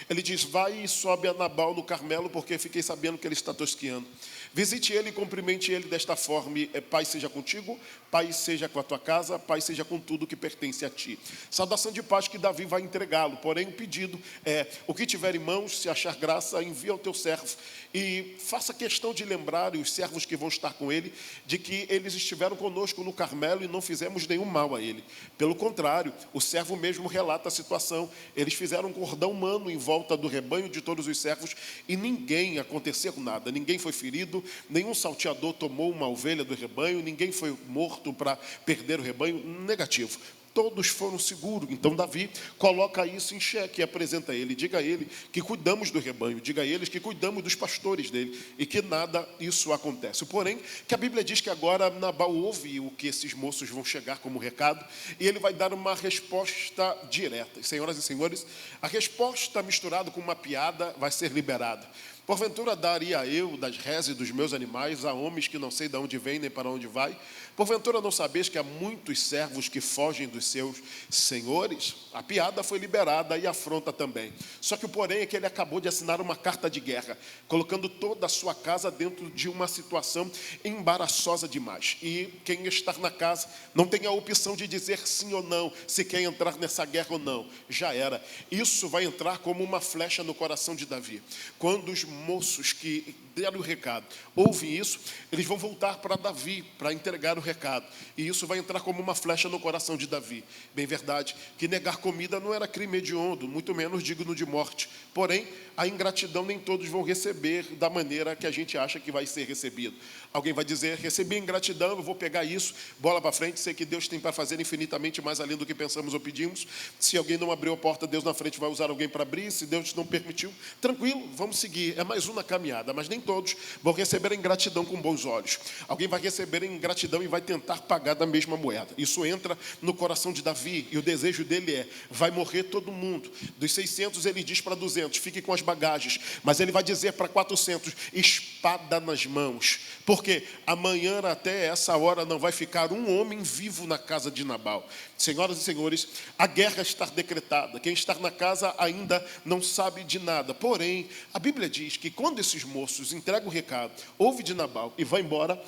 Speaker 7: Ele diz: vai e sobe a Nabal no Carmelo, porque fiquei sabendo que ele está tosquiando. Visite ele e cumprimente ele desta forma: Pai seja contigo, Pai seja com a tua casa, Pai seja com tudo que pertence a ti. Saudação de paz que Davi vai entregá-lo. Porém o pedido é: o que tiver em mãos, se achar graça, envia ao teu servo. E faça questão de lembrar, e os servos que vão estar com ele, de que eles estiveram conosco no Carmelo e não fizemos nenhum mal a ele. Pelo contrário, o servo mesmo relata a situação. Eles fizeram um cordão humano em volta do rebanho de todos os servos e ninguém aconteceu nada, ninguém foi ferido, nenhum salteador tomou uma ovelha do rebanho, ninguém foi morto para perder o rebanho. Negativo. Todos foram seguros. Então Davi coloca isso em xeque e apresenta a ele. Diga a ele que cuidamos do rebanho, diga a eles que cuidamos dos pastores dele e que nada isso acontece. Porém, que a Bíblia diz que agora Nabal ouve o que esses moços vão chegar como recado e ele vai dar uma resposta direta. Senhoras e senhores, a resposta misturada com uma piada vai ser liberada. Porventura daria eu das reses dos meus animais a homens que não sei de onde vêm nem para onde vai? Porventura não sabeis que há muitos servos que fogem dos seus senhores? A piada foi liberada e a afronta também. Só que o porém é que ele acabou de assinar uma carta de guerra, colocando toda a sua casa dentro de uma situação embaraçosa demais. E quem está na casa não tem a opção de dizer sim ou não, se quer entrar nessa guerra ou não. Já era. Isso vai entrar como uma flecha no coração de Davi. Quando os moços que deram o recado ouvem isso, eles vão voltar para Davi para entregar o recado. E isso vai entrar como uma flecha no coração de Davi. Bem verdade que negar comida não era crime hediondo, muito menos digno de morte. Porém, a ingratidão nem todos vão receber da maneira que a gente acha que vai ser recebido. Alguém vai dizer, recebi ingratidão, eu vou pegar isso, bola para frente, sei que Deus tem para fazer infinitamente mais além do que pensamos ou pedimos. Se alguém não abriu a porta, Deus na frente vai usar alguém para abrir. Se Deus não permitiu, tranquilo, vamos seguir. É mais uma caminhada, mas nem todos vão receber a ingratidão com bons olhos. Alguém vai receber a ingratidão e vai tentar pagar da mesma moeda. Isso entra no coração de Davi e o desejo dele é, vai morrer todo mundo. Dos 600 ele diz para 200, fique com as bagagens. Mas ele vai dizer para 400, espada nas mãos. Porque amanhã até essa hora não vai ficar um homem vivo na casa de Nabal. Senhoras e senhores, a guerra está decretada. Quem está na casa ainda não sabe de nada. Porém, a Bíblia diz que quando esses moços entregam o recado, ouve de Nabal e vai embora,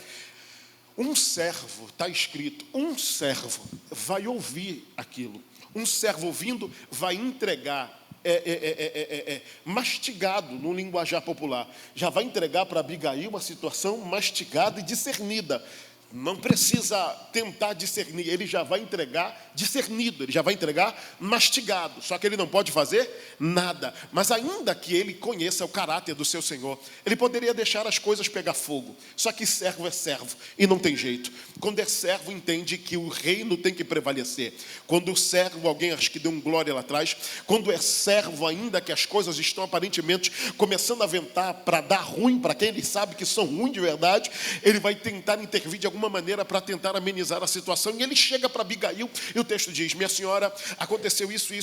Speaker 7: um servo, está escrito, um servo vai ouvir aquilo. Um servo ouvindo vai entregar, mastigado no linguajar popular. Já vai entregar para Abigail uma situação mastigada e discernida. Não precisa tentar discernir, ele já vai entregar discernido, ele já vai entregar mastigado. Só que ele não pode fazer nada. Mas ainda que ele conheça o caráter do seu Senhor, ele poderia deixar as coisas pegar fogo. Só que servo é servo e não tem jeito. Quando é servo, entende que o reino tem que prevalecer. Quando o servo, alguém acho que deu um glória lá atrás, quando é servo, ainda que as coisas estão aparentemente começando a ventar para dar ruim, para quem ele sabe que são ruins de verdade, ele vai tentar intervir de alguma maneira para tentar amenizar a situação. E ele chega para Abigail e o texto diz, minha senhora, aconteceu isso,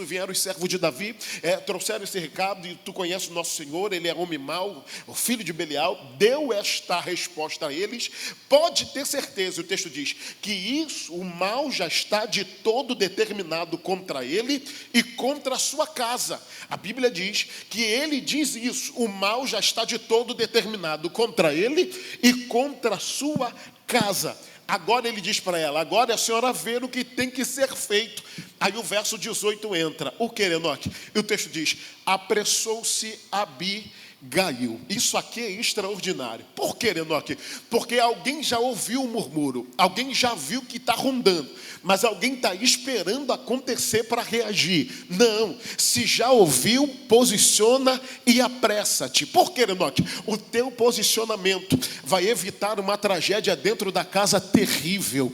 Speaker 7: vieram os servos de Davi, trouxeram esse recado e tu conheces o nosso Senhor, ele é homem mau, o filho de Belial, deu esta resposta a eles, pode ter certeza, o texto diz, que isso, o mal já está de todo determinado contra ele e contra a sua casa. A Bíblia diz que ele diz isso, o mal já está de todo determinado contra ele e contra a sua casa. Agora ele diz para ela, agora a senhora vê o que tem que ser feito. Aí o verso 18 entra, o que, Enoque? E o texto diz, apressou-se Abigail. Isso aqui é extraordinário. Por que, Enoque? Porque alguém já ouviu o murmúrio, alguém já viu que está rondando, mas alguém está esperando acontecer para reagir. Não, se já ouviu, posiciona e apressa-te. Por que, Enoque? O teu posicionamento vai evitar uma tragédia dentro da casa terrível.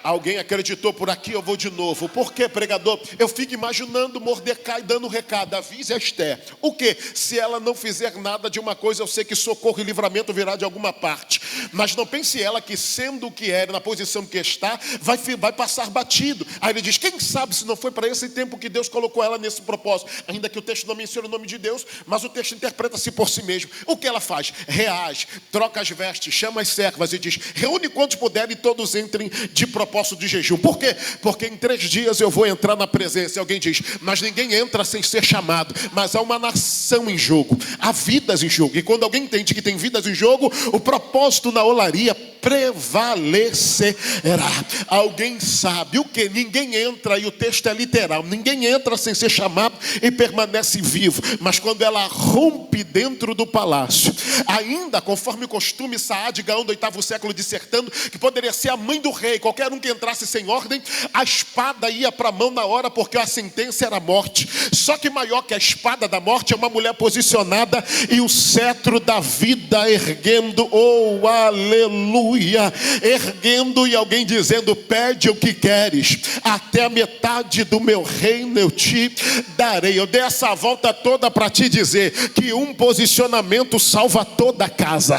Speaker 7: Alguém acreditou por aqui, eu vou de novo. Por quê, pregador? Eu fico imaginando Mordecai dando recado, avise a Esther. O quê? Se ela não fizer nada de uma coisa, eu sei que socorro e livramento virá de alguma parte. Mas não pense ela que sendo o que é, na posição que está, vai passar batido. Aí ele diz, quem sabe se não foi para esse tempo que Deus colocou ela nesse propósito. Ainda que o texto não mencione o nome de Deus, mas o texto interpreta-se por si mesmo. O que ela faz? Reage, troca as vestes, chama as servas e diz, reúne quantos puderem e todos entrem de propósito de jejum. Por quê? Porque em 3 dias eu vou entrar na presença. E alguém diz, mas ninguém entra sem ser chamado. Mas há uma nação em jogo, há vidas em jogo. E quando alguém entende que tem vidas em jogo, o propósito na olaria prevalecerá. Alguém sabe o que? Ninguém entra, e o texto é literal, ninguém entra sem ser chamado e permanece vivo. Mas quando ela rompe dentro do palácio, ainda conforme o costume, Saad Gaon do 8º século dissertando que poderia ser a mãe do rei, qualquer um que entrasse sem ordem, a espada ia para a mão na hora, porque a sentença era a morte. Só que maior que a espada da morte é uma mulher posicionada e o cetro da vida erguendo, oh aleluia. aleluia, erguendo e alguém dizendo: pede o que queres, até a metade do meu reino eu te darei. Eu dei essa volta toda para te dizer que um posicionamento salva toda a casa.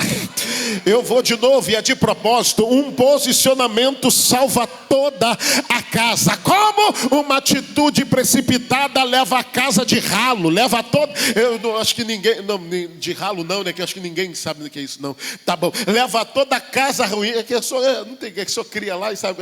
Speaker 7: Eu vou de novo, e é de propósito: um posicionamento salva toda a casa. Como uma atitude precipitada leva a casa de ralo, leva todo. Eu não acho que ninguém, não, de ralo não, né? Que eu acho que ninguém sabe o que é isso, não. Tá bom, leva toda a casa ruim. É que eu sou, não tem, é que só cria lá e sabe,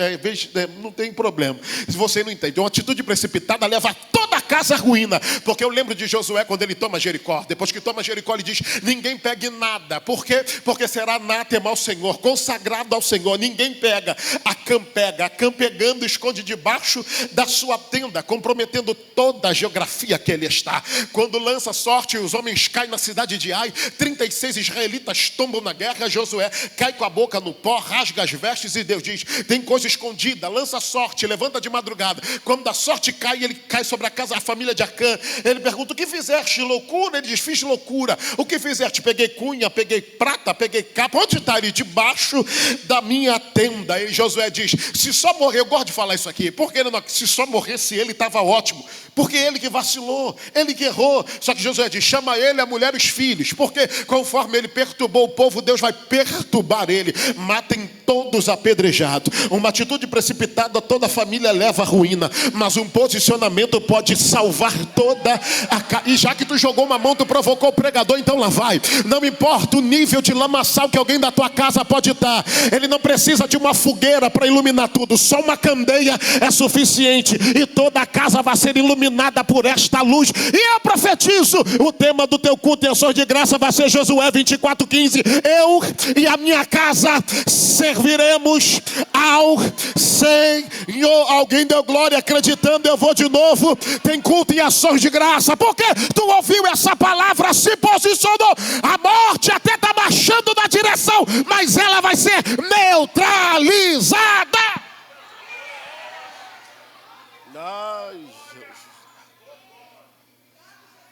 Speaker 7: não tem problema. Se você não entende, uma atitude precipitada leva toda a casa à ruína. Porque eu lembro de Josué quando ele toma Jericó. Depois que toma Jericó, ele diz: ninguém pegue nada. Por quê? Porque será anátema ao Senhor, consagrado ao Senhor. Ninguém pega. Acã pega. Acã pegando, esconde debaixo da sua tenda, comprometendo toda a geografia que ele está. Quando lança sorte, os homens caem na cidade de Ai. 36 israelitas tombam na guerra. Josué cai com a boca no pó, rasga as vestes, e Deus diz: tem coisa escondida. Lança sorte, levanta de madrugada. Quando a sorte cai, ele cai sobre a casa, a família de Acã. Ele pergunta: o que fizeste? Loucura? Ele diz: fiz loucura. O que fizeste? Peguei cunha, peguei prata, peguei capa. Onde está ele? Debaixo da minha tenda. E Josué diz: se só morrer, eu gosto de falar isso aqui, porque ele não, se só morresse ele, estava ótimo, porque ele que vacilou, ele que errou. Só que Josué diz: chama ele, a mulher e os filhos, porque conforme ele perturbou o povo, Deus vai perturbar ele. Matem todos apedrejados. Uma atitude precipitada, toda a família leva à ruína, mas um posicionamento pode salvar toda a casa. E já que tu jogou uma mão, tu provocou o pregador, então lá vai. Não importa o nível de lamaçal que alguém da tua casa pode estar, ele não precisa de uma fogueira para iluminar tudo, só uma candeia é suficiente, e toda a casa vai ser iluminada por esta luz. E eu profetizo: o tema do teu culto em ações de graça vai ser Josué 24:15. Eu e a minha casa serviremos ao Senhor. Alguém deu glória acreditando? Eu vou de novo. Tem culto em ações de graça, porque tu ouviu essa palavra, se posicionou. A morte até está marchando na direção, mas ela vai ser neutralizada.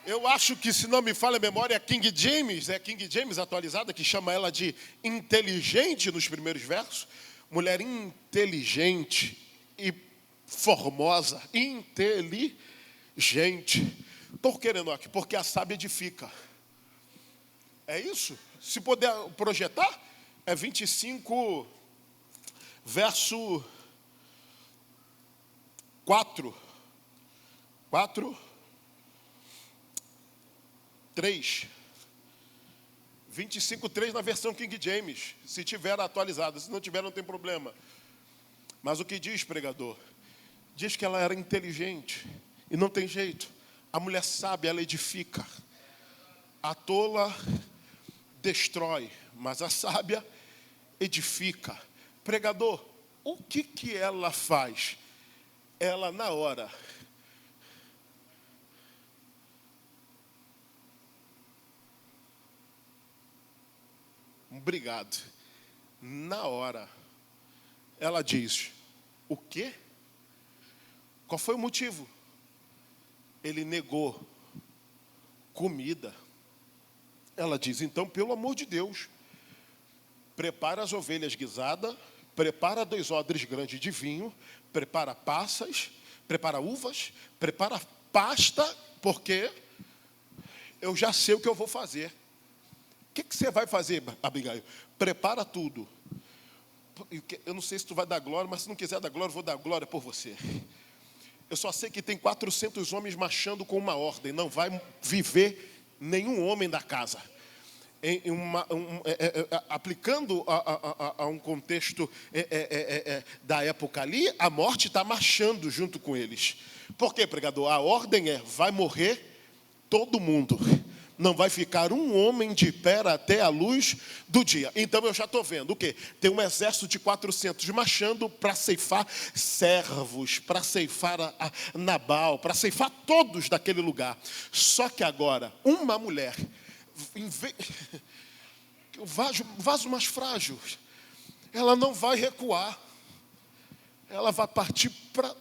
Speaker 7: Eu acho que, se não me falha a memória, é King James atualizada, que chama ela de inteligente nos primeiros versos. Mulher inteligente e formosa, inteligente. Estou querendo aqui, porque a sábia edifica. É isso? Se puder projetar, é 25, verso 4, 3. 25:3 na versão King James, se tiver atualizada. Se não tiver, não tem problema. Mas o que diz, pregador? Diz que ela era inteligente, e não tem jeito. A mulher sábia, ela edifica. A tola destrói, mas a sábia edifica. Pregador, o que ela faz? Ela, na hora, obrigado, na hora, ela diz: o quê? Qual foi o motivo? Ele negou comida. Ela diz: então, pelo amor de Deus, prepara as ovelhas guisadas, prepara 2 odres grandes de vinho, prepara passas, prepara uvas, prepara pasta, porque eu já sei o que eu vou fazer. O que você vai fazer, Abigail? Prepara tudo. Eu não sei se tu vai dar glória, mas se não quiser dar glória, eu vou dar glória por você. Eu só sei que tem 400 homens marchando com uma ordem: não vai viver nenhum homem da casa. Aplicando a um contexto da época ali, a morte está marchando junto com eles. Por quê, pregador? A ordem é: vai morrer todo mundo. Não vai ficar um homem de pé até a luz do dia. Então eu já estou vendo o quê? Tem um exército de 400 marchando para ceifar servos, para ceifar a Nabal, para ceifar todos daquele lugar. Só que agora, uma mulher, o vaso mais frágil, ela não vai recuar. Ela vai partir para...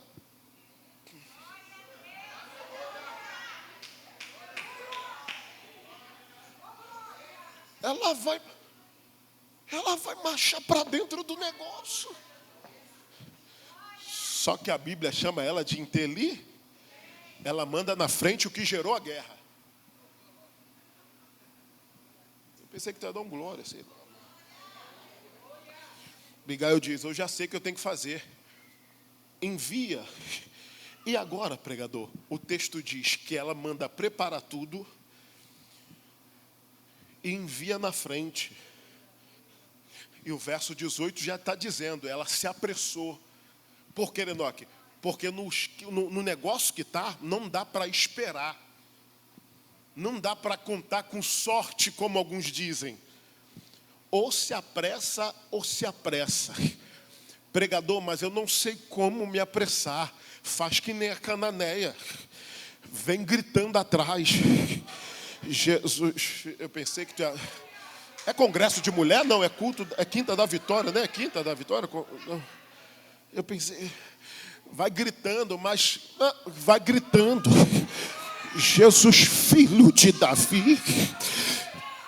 Speaker 7: ela vai marchar para dentro do negócio. Só que a Bíblia chama ela de inteli. Ela manda na frente o que gerou a guerra. Eu pensei que tu ia dar um glória, sei lá. Abigail diz, eu já sei o que eu tenho que fazer. Envia. E agora, pregador, o texto diz que ela manda preparar tudo e envia na frente. E o verso 18 já está dizendo, ela se apressou. Por que, Enoque? Porque no negócio que está, não dá para esperar. Não dá para contar com sorte, como alguns dizem. Ou se apressa, ou se apressa. Pregador, mas eu não sei como me apressar. Faz que nem a cananeia. Vem gritando atrás. Jesus, eu pensei que tu ia... É congresso de mulher? Não, é culto, é Quinta da Vitória, né? Quinta da Vitória? Eu pensei, vai gritando, mas vai gritando. Jesus, filho de Davi,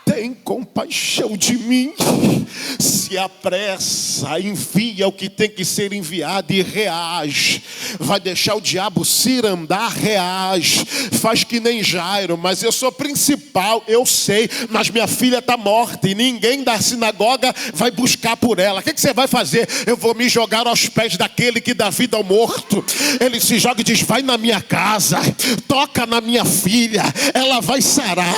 Speaker 7: tem compaixão de mim. Se apressa, envia o que tem que ser enviado e reage. Vai deixar o diabo cirandar, reage. Faz que nem Jairo, mas eu sou principal, eu sei, mas minha filha está morta e ninguém da sinagoga vai buscar por ela. O que você vai fazer? Eu vou me jogar aos pés daquele que dá vida ao morto. Ele se joga e diz, vai na minha casa, toca na minha filha, ela vai sarar,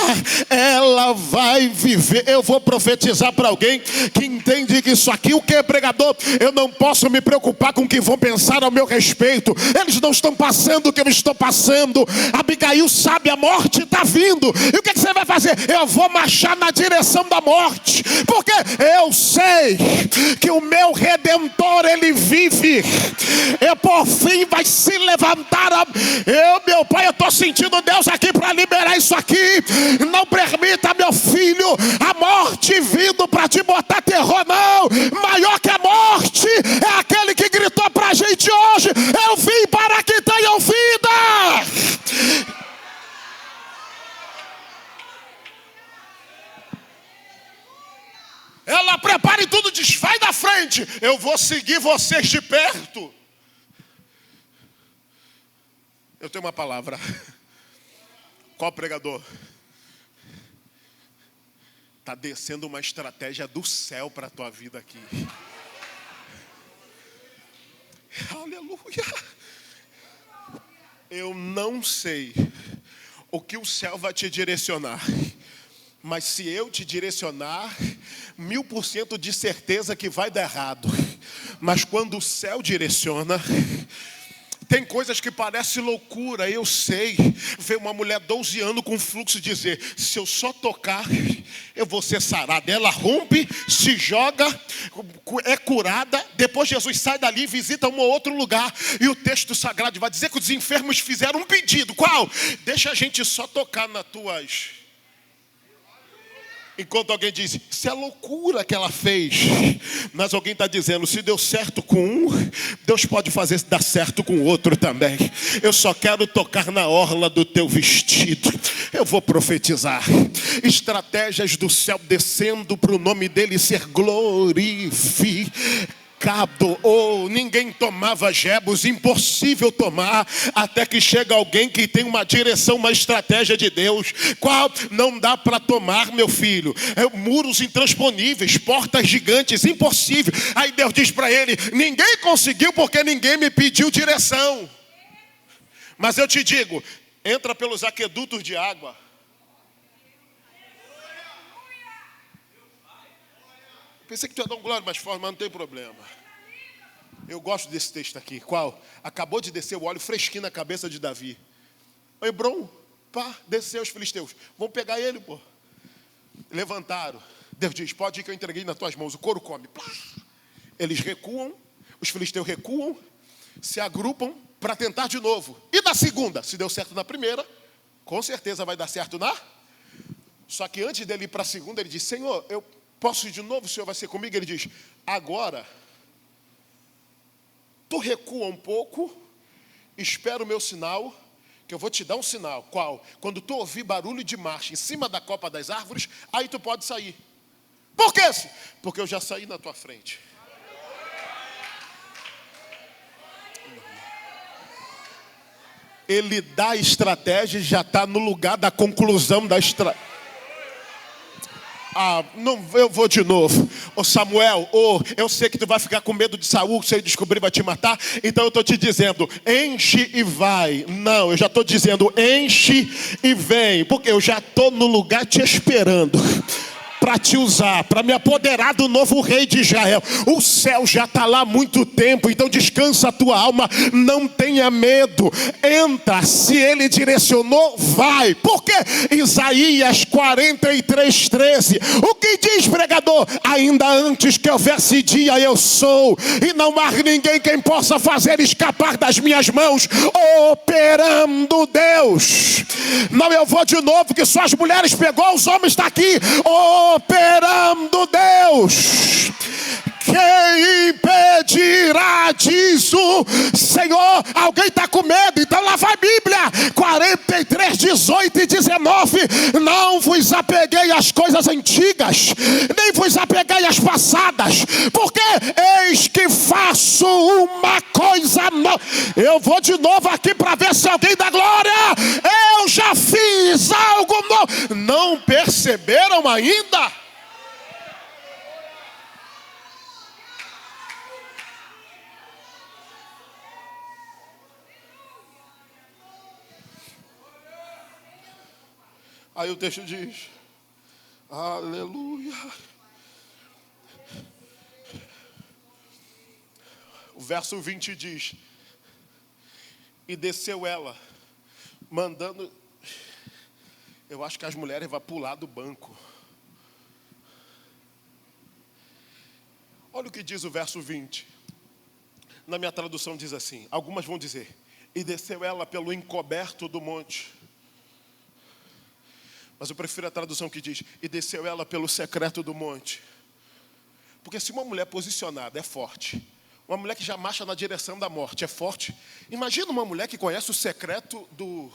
Speaker 7: ela vai viver. Eu vou profetizar para alguém que entende que isso aqui, o que é pregador? Eu não posso me preocupar com o que vão pensar ao meu respeito. Eles não estão passando o que eu estou passando. Abigail sabe, a morte está vindo. E o que você vai fazer? Eu vou marchar na direção da morte, porque eu sei que o meu Redentor, ele vive. E por fim vai se levantar. Meu pai, eu estou sentindo Deus aqui para liberar isso aqui. Não permita, meu filho, a morte vindo para te botar terror, não. Maior que a morte é aquele que gritou para a gente hoje, eu vim para que tenham vida. Ela prepara e tudo, diz, vai da frente, eu vou seguir vocês de perto. Eu tenho uma palavra. Qual pregador? Está descendo uma estratégia do céu para a tua vida aqui. Aleluia. Eu não sei o que o céu vai te direcionar, mas se eu te direcionar, 1000% de certeza que vai dar errado. Mas quando o céu direciona, tem coisas que parecem loucura, eu sei. Ver uma mulher 12 anos com fluxo dizer, se eu só tocar, eu vou ser sarada. Ela rompe, se joga, é curada. Depois Jesus sai dali e visita um outro lugar. E o texto sagrado vai dizer que os enfermos fizeram um pedido. Qual? Deixa a gente só tocar nas tuas... Enquanto alguém diz, isso é loucura que ela fez. Mas alguém está dizendo, se deu certo com um, Deus pode fazer dar certo com o outro também. Eu só quero tocar na orla do teu vestido. Eu vou profetizar. Estratégias do céu descendo para o nome dele ser glorificado. Ninguém tomava jebus, impossível tomar, até que chega alguém que tem uma direção, uma estratégia de Deus. Qual? Não dá para tomar, meu filho. Muros intransponíveis, portas gigantes, impossível. Aí Deus diz para ele, ninguém conseguiu porque ninguém me pediu direção. Mas eu te digo, entra pelos aquedutos de água. Pensei que tu ia dar um glória mais forte, mas não tem problema. Eu gosto desse texto aqui. Qual? Acabou de descer o óleo fresquinho na cabeça de Davi. O Hebron, desceu os filisteus. Vão pegar ele, pô. Levantaram. Deus diz, pode ir que eu entreguei nas tuas mãos. O couro come. Eles recuam, os filisteus recuam, se agrupam para tentar de novo. E na segunda? Se deu certo na primeira, com certeza vai dar certo na... Só que antes dele ir para a segunda, ele diz, Senhor, eu posso ir de novo, o Senhor vai ser comigo? Ele diz, agora, tu recua um pouco, espera o meu sinal, que eu vou te dar um sinal. Qual? Quando tu ouvir barulho de marcha em cima da copa das árvores, aí tu pode sair. Por quê? Porque eu já saí na tua frente. Ele dá a estratégia e já está no lugar da conclusão da estratégia. Não, eu vou de novo. Ô Samuel, eu sei que tu vai ficar com medo de Saul, se ele descobrir vai te matar. Então eu estou te dizendo, enche e vai. Não, eu já estou dizendo, enche e vem. Porque eu já estou no lugar te esperando para te usar, para me apoderar do novo rei de Israel. O céu já está lá há muito tempo, então descansa a tua alma, não tenha medo, entra, se ele direcionou, vai. Por quê? Isaías 43:13, o que diz, pregador? Ainda antes que houvesse dia eu sou, e não há ninguém quem possa fazer escapar das minhas mãos, operando Deus. Não, eu vou de novo, que só as mulheres pegou, os homens estão aqui, operando Deus. Quem impedirá disso? Senhor, alguém está com medo? Então lá vai a Bíblia, 43:18-19. Não vos apeguei às coisas antigas, nem vos apeguei às passadas, porque eis que faço uma coisa nova. Eu vou de novo aqui para ver se alguém dá glória. Eu já fiz algo novo. Não perceberam ainda? Aí o texto diz, aleluia. O verso 20 diz, e desceu ela, mandando, eu acho que as mulheres vão pular do banco. Olha o que diz o verso 20. Na minha tradução diz assim, algumas vão dizer, e desceu ela pelo encoberto do monte. Mas eu prefiro a tradução que diz, e desceu ela pelo secreto do monte. Porque se uma mulher posicionada é forte, uma mulher que já marcha na direção da morte é forte, imagina uma mulher que conhece o secreto do...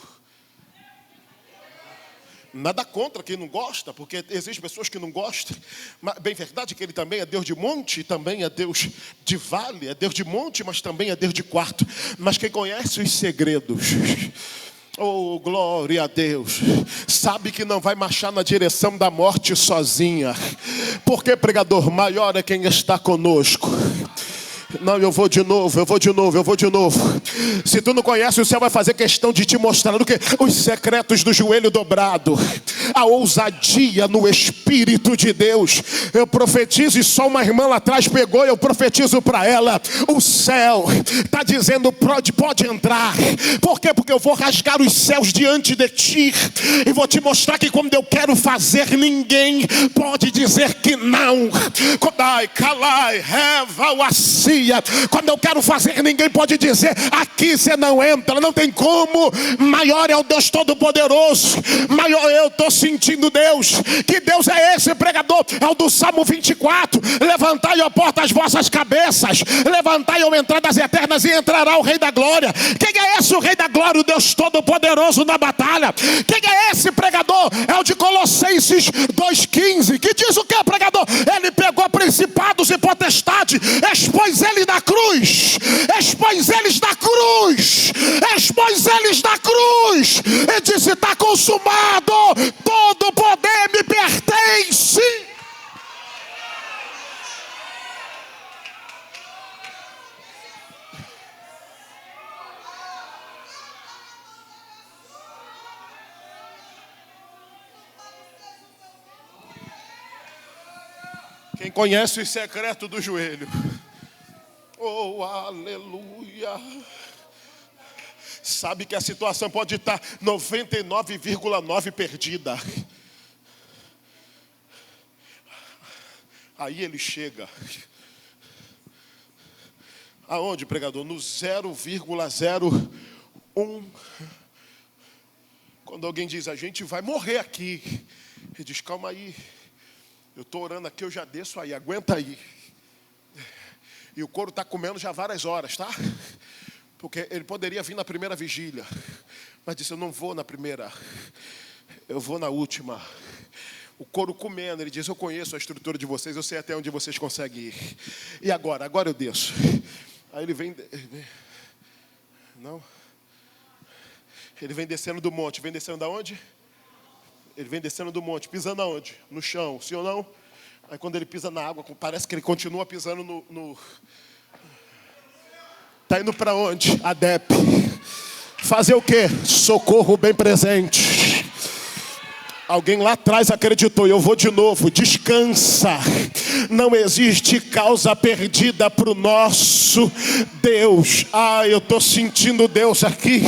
Speaker 7: Nada contra quem não gosta, porque existem pessoas que não gostam. Mas, bem verdade que ele também é Deus de monte, também é Deus de vale, é Deus de monte, mas também é Deus de quarto. Mas quem conhece os segredos... Oh, glória a Deus. Sabe que não vai marchar na direção da morte sozinha. Porque, pregador, maior é quem está conosco. Não, eu vou de novo. Se tu não conhece, o céu vai fazer questão de te mostrar o quê? Os secretos do joelho dobrado, a ousadia no Espírito de Deus. Eu profetizo, e só uma irmã lá atrás pegou, eu profetizo para ela. O céu está dizendo, pode entrar. Por quê? Porque eu vou rasgar os céus diante de ti, e vou te mostrar que quando eu quero fazer, ninguém pode dizer que não. Quando eu quero fazer, ninguém pode dizer, aqui você não entra, não tem como. Maior é o Deus Todo-Poderoso. Maior, eu estou sentindo Deus. Que Deus é esse, pregador? É o do Salmo 24. Levantai, ó porta, as vossas cabeças. Levantai, ó entradas eternas, e entrará o Rei da Glória. Quem é esse, o Rei da Glória? O Deus Todo-Poderoso na batalha. Quem é esse, pregador? É o de Colossenses 2:15. Que diz o que, pregador? Ele pegou principados e potestade, expôs eles na cruz, expôs eles na cruz, expôs eles na cruz, e disse, está consumado, todo o poder me pertence. Quem conhece o secreto do joelho, oh, aleluia, sabe que a situação pode estar 99,9 perdida. Aí ele chega. Aonde, pregador? No 0,01. Quando alguém diz, a gente vai morrer aqui, ele diz, calma aí, eu estou orando aqui, eu já desço aí, aguenta aí. E o couro está comendo já várias horas, tá? Porque ele poderia vir na primeira vigília, mas disse, eu não vou na primeira, eu vou na última. o couro comendo. Ele diz: eu conheço a estrutura de vocês, eu sei até onde vocês conseguem ir. E agora? Agora eu desço. Aí ele vem... Não. Ele vem descendo do monte. Vem descendo da onde? Ele vem descendo do monte. Pisando aonde? No chão. Sim ou não? Aí quando ele pisa na água, parece que ele continua pisando no... Tá indo para onde? ADEP. Fazer o quê? Socorro bem presente. Alguém lá atrás acreditou, e eu vou de novo. Descansa. Não existe causa perdida para o nosso Deus. Eu estou sentindo Deus aqui.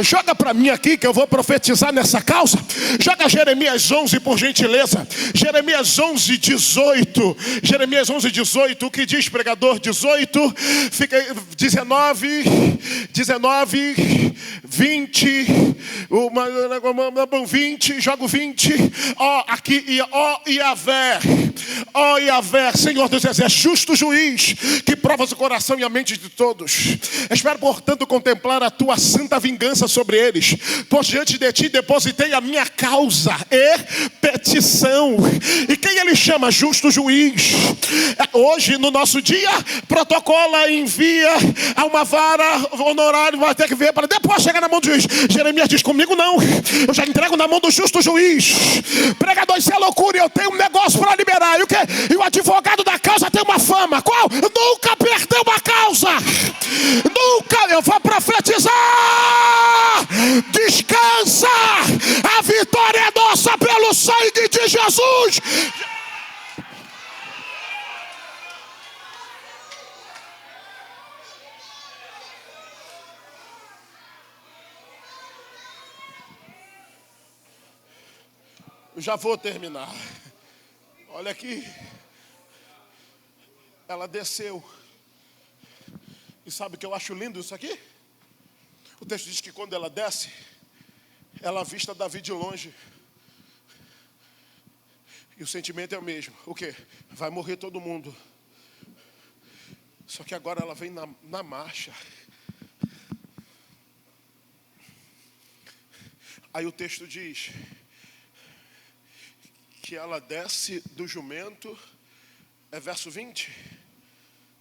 Speaker 7: Joga para mim aqui que eu vou profetizar nessa causa. Joga Jeremias 11, por gentileza. Jeremias 11, 18. Jeremias 11, 18. O que diz, pregador? 18. Fica 19, 20. 20. Joga o 20. Aqui, Yahvé, Senhor dos Exércitos, justo juiz, que provas o coração e a mente de todos. Espero, portanto, contemplar a tua santa vingança sobre eles, pois diante de ti depositei a minha causa e petição. E quem ele chama? Justo juiz. Hoje, no nosso dia, protocola e envia a uma vara honorária, vai ter que ver para depois chegar na mão do juiz. Jeremias diz: comigo não, eu já entrego na mão do justo juiz. Pregador, isso é loucura, eu tenho um negócio para liberar. E o quê? E o advogado da causa tem uma fama. Qual? Nunca perdeu uma causa. Nunca. Eu vou profetizar. Descansa. A vitória é nossa pelo sangue de Jesus. Já vou terminar. Olha aqui. Ela desceu. E sabe o que eu acho lindo isso aqui? O texto diz que quando ela desce, ela avista Davi de longe. E o sentimento é o mesmo. O quê? Vai morrer todo mundo. Só que agora ela vem na marcha. Aí o texto diz que ela desce do jumento. É verso 20?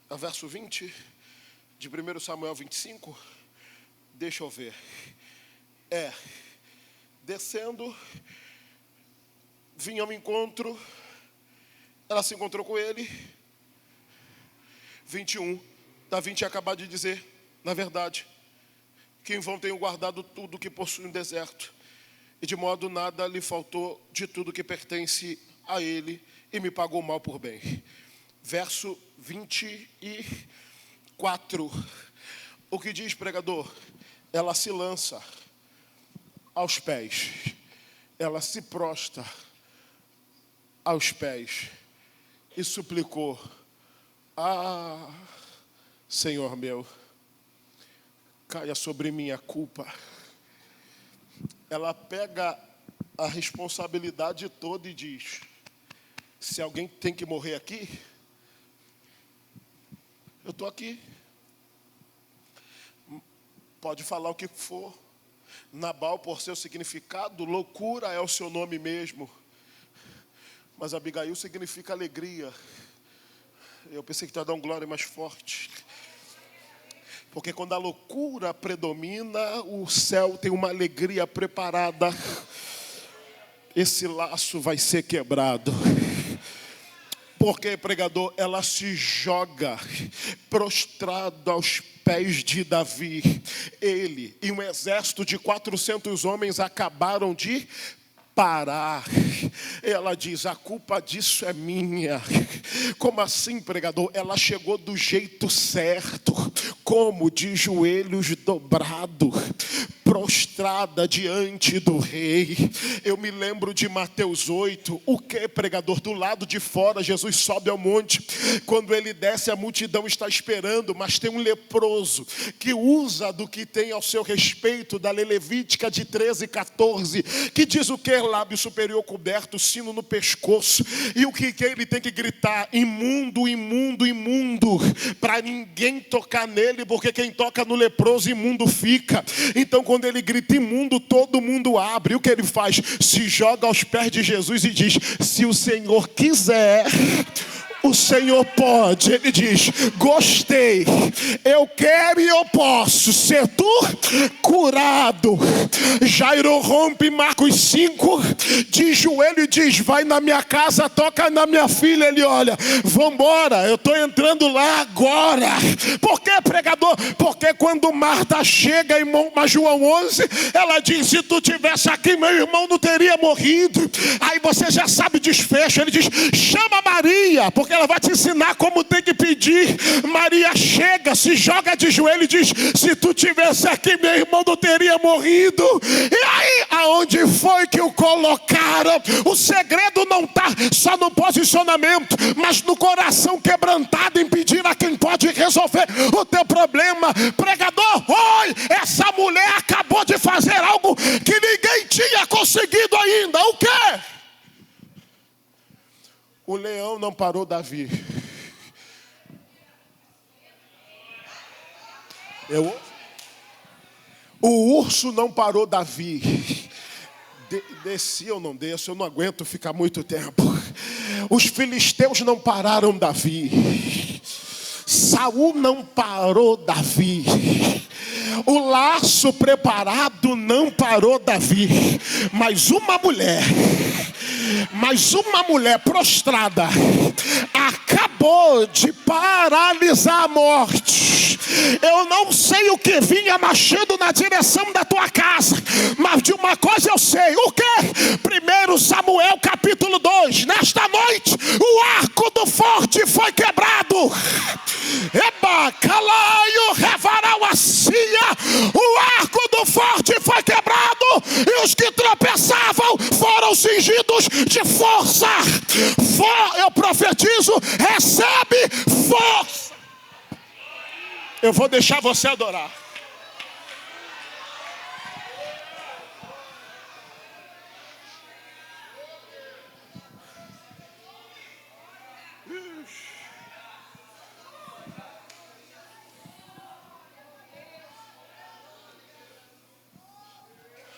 Speaker 7: É verso 20 de 1 Samuel 25? Deixa eu ver. Descendo, vinha ao encontro, ela se encontrou com ele. 21, Davi tinha acabado de dizer, na verdade, que em vão tenho guardado tudo que possui no deserto, e de modo nada lhe faltou de tudo que pertence a ele, e me pagou mal por bem. Verso 24. O que diz, pregador? Ela se lança aos pés. Ela se prostra aos pés e suplicou: Senhor meu, caia sobre mim a culpa. Ela pega a responsabilidade toda e diz: se alguém tem que morrer aqui, eu estou aqui. Pode falar o que for. Nabal, por seu significado, loucura é o seu nome mesmo. Mas Abigail significa alegria. Eu pensei que tu ia dar um glória mais forte. Porque quando a loucura predomina, o céu tem uma alegria preparada. Esse laço vai ser quebrado. Porque, pregador, ela se joga prostrado aos pés de Davi. Ele e um exército de 400 homens acabaram de parar. Ela diz: a culpa disso é minha. Como assim, pregador? Ela chegou do jeito certo. Como? De joelhos dobrados, prostrada diante do rei. Eu me lembro de Mateus 8. O que, pregador? Do lado de fora, Jesus sobe ao monte. Quando ele desce, a multidão está esperando, mas tem um leproso que usa do que tem ao seu respeito, da lei levítica de 13 e 14, que diz o que lábio superior coberto, sino no pescoço. E o que ele tem que gritar? Imundo, imundo, imundo, para ninguém tocar nele, porque quem toca no leproso, imundo fica. Então quando ele grita imundo, todo mundo abre. O que ele faz? Se joga aos pés de Jesus e diz: se o Senhor quiser, o Senhor pode. Ele diz: gostei, eu quero e eu posso ser tu curado. Jairo rompe Marcos 5, de joelho e diz: vai na minha casa, toca na minha filha. Ele olha: vambora, eu estou entrando lá agora. Por que, pregador? Porque quando Marta chega em João 11, ela diz: se tu tivesse aqui, meu irmão não teria morrido. Aí você já sabe o desfecho. Ele diz: chama Maria, porque ela vai te ensinar como tem que pedir. Maria chega, se joga de joelho e diz: se tu tivesse aqui, meu irmão não teria morrido. E aí, aonde foi que o colocaram? O segredo não está só no posicionamento, mas no coração quebrantado em pedir a quem pode resolver o teu problema. Pregador, oi, essa mulher acabou de fazer algo que ninguém tinha conseguido ainda. O quê? O leão não parou Davi. O urso não parou Davi. Desci ou não desço, eu não aguento ficar muito tempo. Os filisteus não pararam Davi. Saul não parou Davi. O laço preparado não parou Davi. Mas uma mulher prostrada acabou de paralisar a morte. Eu não sei o que vinha marchando na direção da tua casa, mas de uma coisa eu sei. O que? 1 Samuel capítulo 2. Nesta noite o arco do forte foi quebrado. Eba, calaio, revarau acia. O arco do forte foi quebrado, e os que tropeçavam foram cingidos de força. Eu profetizo: recebe força. Eu vou deixar você adorar.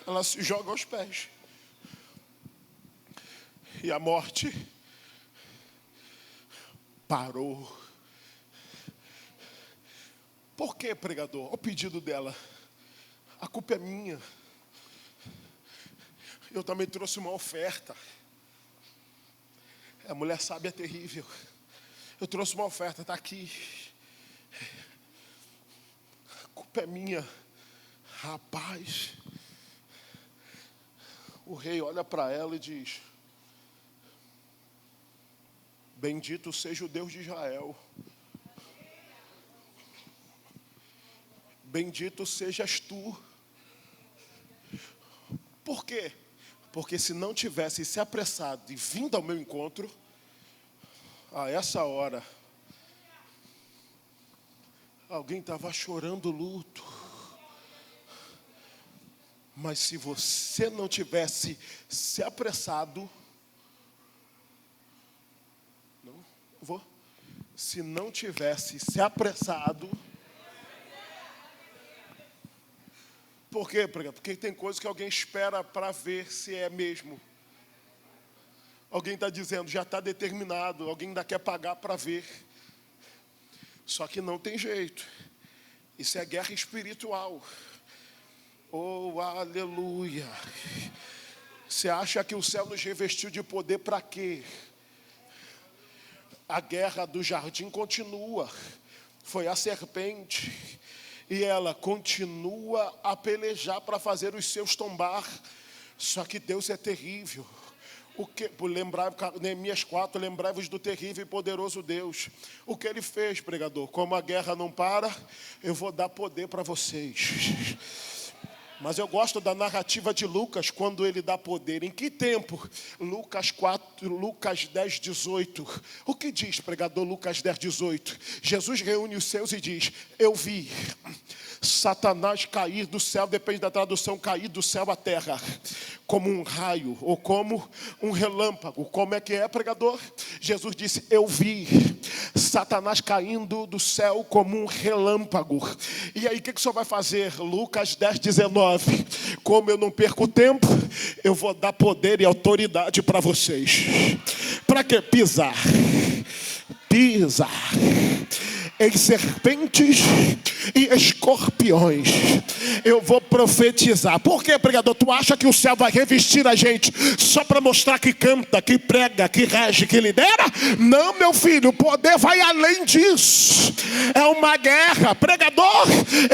Speaker 7: Ela se joga aos pés. E a morte parou. Por que, pregador? O pedido dela: a culpa é minha. Eu também trouxe uma oferta. A mulher sábia é terrível. Eu trouxe uma oferta, está aqui. A culpa é minha. Rapaz, o rei olha para ela e diz: bendito seja o Deus de Israel. Bendito sejas tu. Por quê? Porque se não tivesse se apressado e vindo ao meu encontro, a essa hora, alguém estava chorando luto. Mas se você não tivesse se apressado, se não tivesse se apressado. Por quê, pregador? Porque tem coisas que alguém espera para ver se é mesmo. Alguém está dizendo, já está determinado, alguém ainda quer pagar para ver. Só que não tem jeito. Isso é guerra espiritual. Oh, aleluia. Você acha que o céu nos revestiu de poder para quê? A guerra do jardim continua. Foi a serpente. E ela continua a pelejar para fazer os seus tombar. Só que Deus é terrível. Neemias 4, lembrai-vos do terrível e poderoso Deus. O que ele fez, pregador? Como a guerra não para, eu vou dar poder para vocês. Mas eu gosto da narrativa de Lucas quando ele dá poder. Em que tempo? Lucas 10, 18. O que diz, pregador, Lucas 10, 18? Jesus reúne os seus e diz: eu vi Satanás cair do céu, depende da tradução, cair do céu à terra, como um raio ou como um relâmpago. Como é que é, pregador? Jesus disse: eu vi Satanás caindo do céu como um relâmpago. E aí o que o senhor vai fazer? Lucas 10, 19. Como eu não perco tempo, eu vou dar poder e autoridade para vocês. Para quê? Pisar em serpentes e escorpiões. Eu vou profetizar. Por quê, pregador? Tu acha que o céu vai revestir a gente só para mostrar que canta, que prega, que rege, que lidera? Não, meu filho, o poder vai além disso. É uma guerra. Pregador,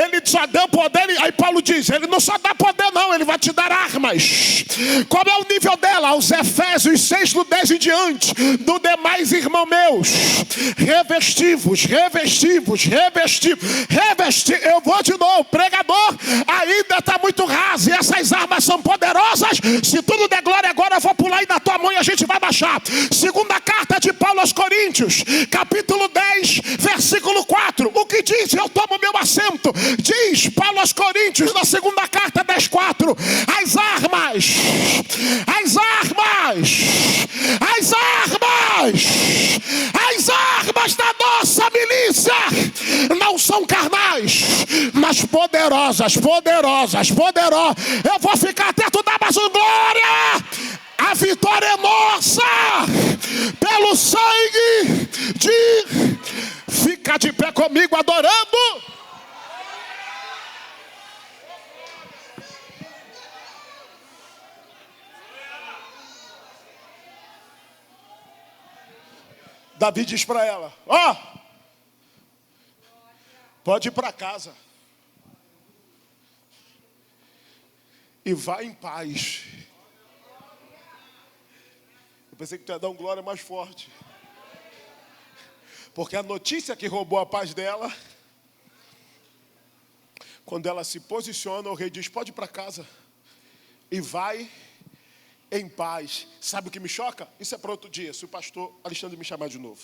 Speaker 7: ele só deu poder. Aí Paulo diz, ele não só dá poder não, ele vai te dar armas. Qual é o nível dela? Aos Efésios 6, do 10 em diante. Do demais, irmão meus, revestivos. Eu vou de novo, pregador, ainda está muito raso e essas armas são poderosas. Se tudo der glória agora, eu vou pular aí na tua mão e a gente vai baixar. Segunda carta de Paulo aos Coríntios, capítulo 10, versículo 4. O que diz? Eu tomo meu assento. Diz Paulo aos Coríntios, na segunda carta 10, 4. As armas da nossa milícia não são carnais, mas poderosas. Eu vou ficar até tu dar mais um glória. A vitória é nossa, pelo sangue de... Fica de pé comigo adorando. Davi diz para ela: ó, pode ir para casa e vá em paz. Eu pensei que tu ia dar um glória mais forte, porque a notícia que roubou a paz dela, quando ela se posiciona, o rei diz: pode ir para casa e vai em paz. Sabe o que me choca? Isso é para outro dia, se o pastor Alexandre me chamar de novo.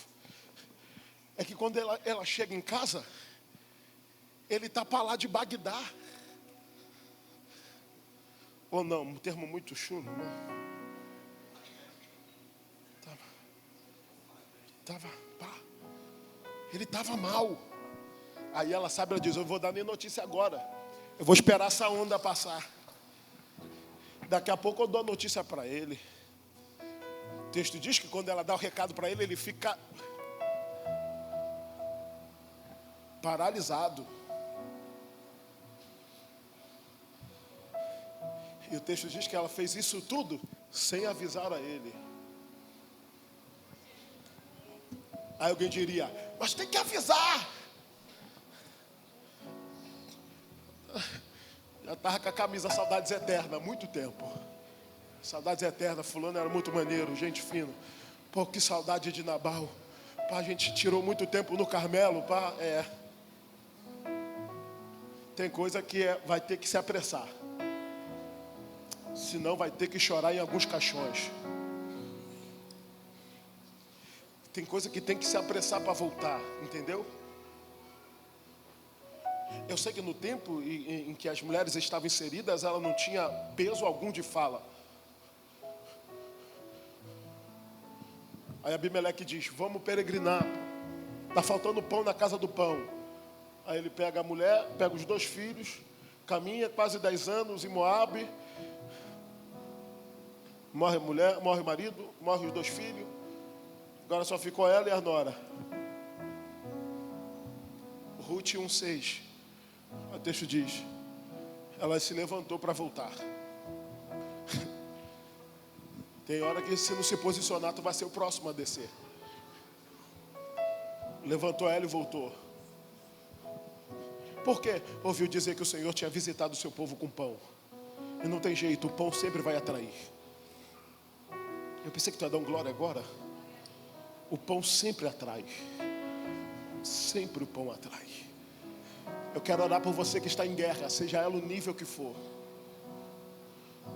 Speaker 7: É que quando ela chega em casa, ele está para lá de Bagdá. Ou não, um termo muito chulo, não? Ele estava mal. Aí ela sabe, ela diz: eu vou dar nem notícia agora, eu vou esperar essa onda passar. Daqui a pouco eu dou a notícia para ele. O texto diz que quando ela dá o recado para ele, ele fica paralisado. E o texto diz que ela fez isso tudo sem avisar a ele. Aí alguém diria: mas tem que avisar. Já estava com a camisa Saudades Eternas há muito tempo. Saudades Eternas, fulano era muito maneiro, gente fina. Pô, que saudade de Nabal. Pá, a gente tirou muito tempo no Carmelo, pá, Tem coisa que vai ter que se apressar. Senão vai ter que chorar em alguns caixões. Tem coisa que tem que se apressar para voltar, entendeu? Eu sei que no tempo em que as mulheres estavam inseridas, ela não tinha peso algum de fala. Aí Abimeleque diz: vamos peregrinar. Está faltando pão na casa do pão. Aí ele pega a mulher, pega os 2 filhos, caminha quase 10 anos em Moabe. Morre a mulher, morre o marido, morre os 2 filhos. Agora só ficou ela e a nora. Ruth 1,6. O texto diz: ela se levantou para voltar. Tem hora que, se não se posicionar, tu vai ser o próximo a descer. Levantou ela e voltou. Por quê? Ouviu dizer que o Senhor tinha visitado o seu povo com pão. E não tem jeito, o pão sempre vai atrair. Eu pensei que tu ia dar um glória agora. O pão sempre atrai. Sempre o pão atrai. Eu quero orar por você que está em guerra, seja ela o nível que for.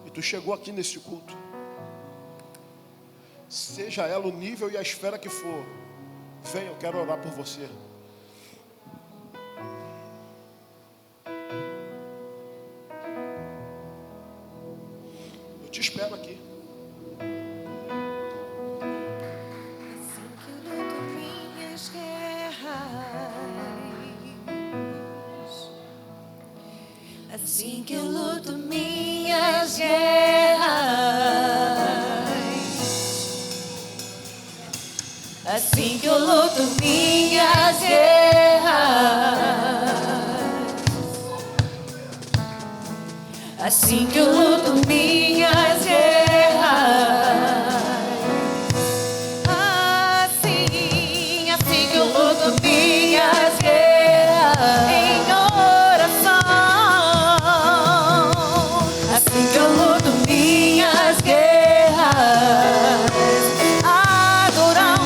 Speaker 7: e tu chegou aqui nesse culto, seja ela o nível e a esfera que for, venha, eu quero orar por você. Eu te espero aqui.
Speaker 3: Assim que eu luto minhas guerras, assim que eu luto minhas guerras, assim que eu luto minhas guerras, assim que eu luto minhas guerras em oração. Assim que eu luto minhas guerras, adorando.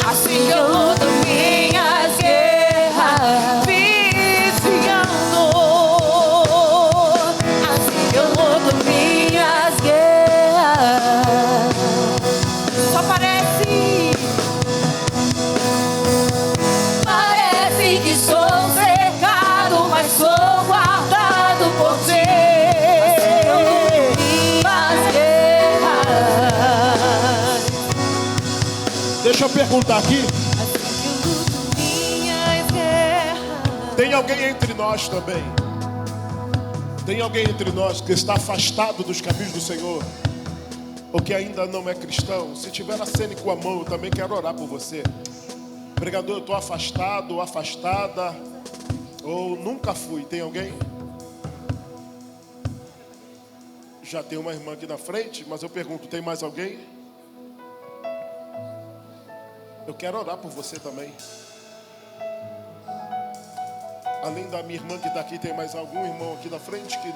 Speaker 3: Assim que eu luto minhas guerras, vigiando. Assim que eu luto minhas guerras. Só parece que sou cercado, mas sou guardado por Deus.
Speaker 7: Deixa eu perguntar aqui. Tem alguém entre nós também? Tem alguém entre nós que está afastado dos caminhos do Senhor? Ou que ainda não é cristão? Se tiver acene com a mão, eu também quero orar por você. Pregador, eu estou afastado ou afastada, ou nunca fui. Tem alguém? Já tem uma irmã aqui na frente, mas eu pergunto, tem mais alguém? Eu quero orar por você também. Além da minha irmã que está aqui, tem mais algum irmão aqui na frente que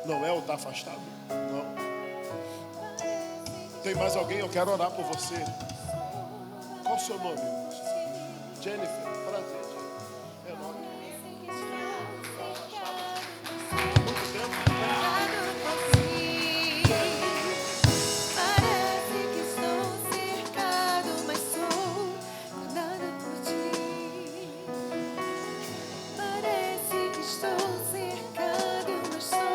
Speaker 7: não é ou está afastado? Não. Tem mais alguém? Eu quero orar por você. Qual o seu nome? Jennifer, prazer. É nome. Muito tempo.
Speaker 3: Parece que estou cercado, mas sou guardada por ti. Parece que estou cercado, mas sou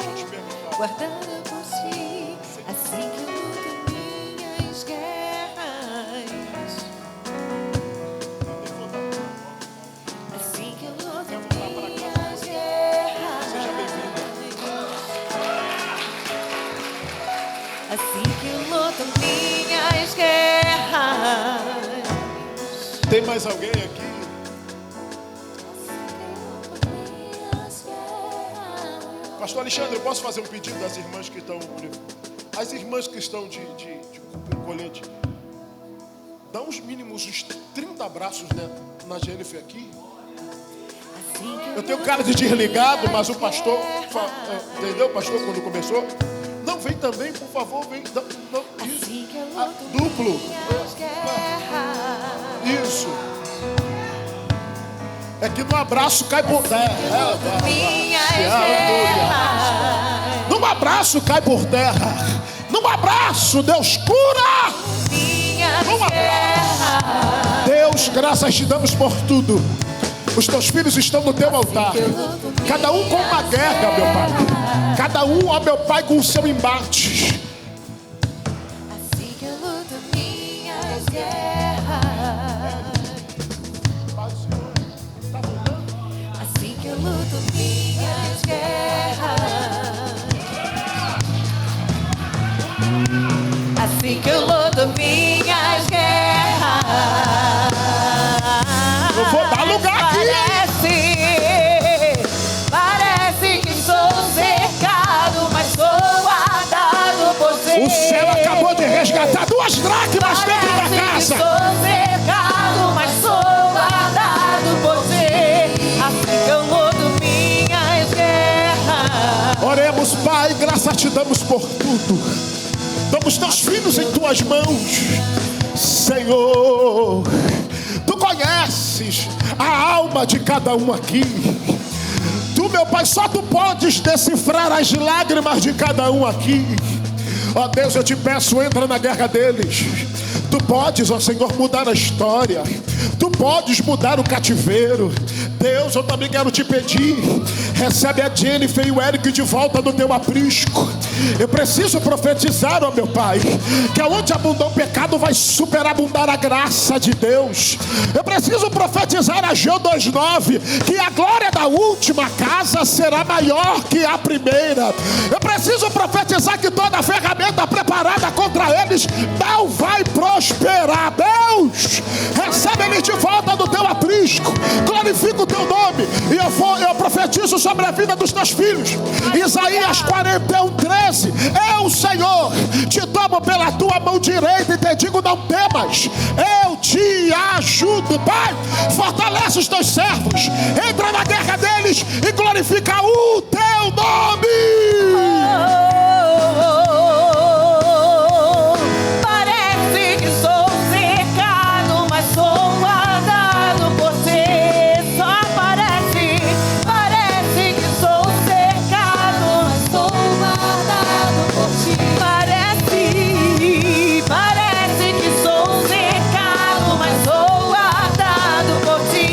Speaker 3: guardada por ti. Assim que eu luto minhas guerras, assim que eu luto minhas guerras,
Speaker 7: Seja bem-vindo.
Speaker 3: assim que eu luto minhas guerras.
Speaker 7: Tem mais alguém aqui? Pastor Alexandre, eu posso fazer um pedido das irmãs que estão... As irmãs que estão de colete, dá uns mínimos uns 30 abraços, né, na Jennifer aqui. Eu tenho cara de desligado, mas o pastor... Entendeu, pastor, quando começou? Não, vem também, por favor, vem. Não, isso. Duplo. Isso. É que no abraço cai por terra. Num abraço cai por terra. Num abraço Deus cura. Num abraço. Deus, graças te damos por tudo. Os teus filhos estão no teu altar. Cada um com uma guerra, meu Pai. Cada um, ó meu Pai, com o seu embate.
Speaker 3: Assim que eu luto minhas guerras, assim que eu luto minhas guerras, assim que eu luto minhas guerras.
Speaker 7: Eu vou dar lugar aqui.
Speaker 3: Parece que sou cercado, mas sou guardado por Deus.
Speaker 7: O céu acabou de resgatar 2 dracmas dentro da casa.
Speaker 3: Sou cercado, mas sou guardado por Deus. Assim que eu luto minhas guerras.
Speaker 7: Oremos, Pai, graças te damos por tudo. Damos teus filhos em tuas mãos, Senhor. Tu conheces a alma de cada um aqui. Tu, meu Pai, só Tu podes decifrar as lágrimas de cada um aqui. Ó Deus, eu te peço, entra na guerra deles. Tu podes, ó Senhor, mudar a história. Tu podes mudar o cativeiro. Deus, eu também quero te pedir, recebe a Jennifer e o Eric de volta no teu aprisco. Eu preciso profetizar, ó meu Pai, que aonde abundou o pecado vai superabundar a graça de Deus. Eu preciso profetizar a Geu 2:9, que a glória da última casa será maior que a primeira. Eu preciso profetizar que toda ferramenta preparada contra eles não vai prosperar. Deus, recebe eles de volta do teu aprisco, glorifica o teu nome, e eu profetizo sobre a vida dos teus filhos. Isaías 41:13, eu, Senhor, te tomo pela tua mão direita e te digo: não temas, eu te ajudo. Pai, fortalece os teus servos, entra na guerra deles e glorifica o teu nome.
Speaker 2: Parece que sou cercado, mas sou guardado por ti. Só parece que sou cercado, mas sou guardado por ti. Parece que sou cercado, mas sou guardado por ti.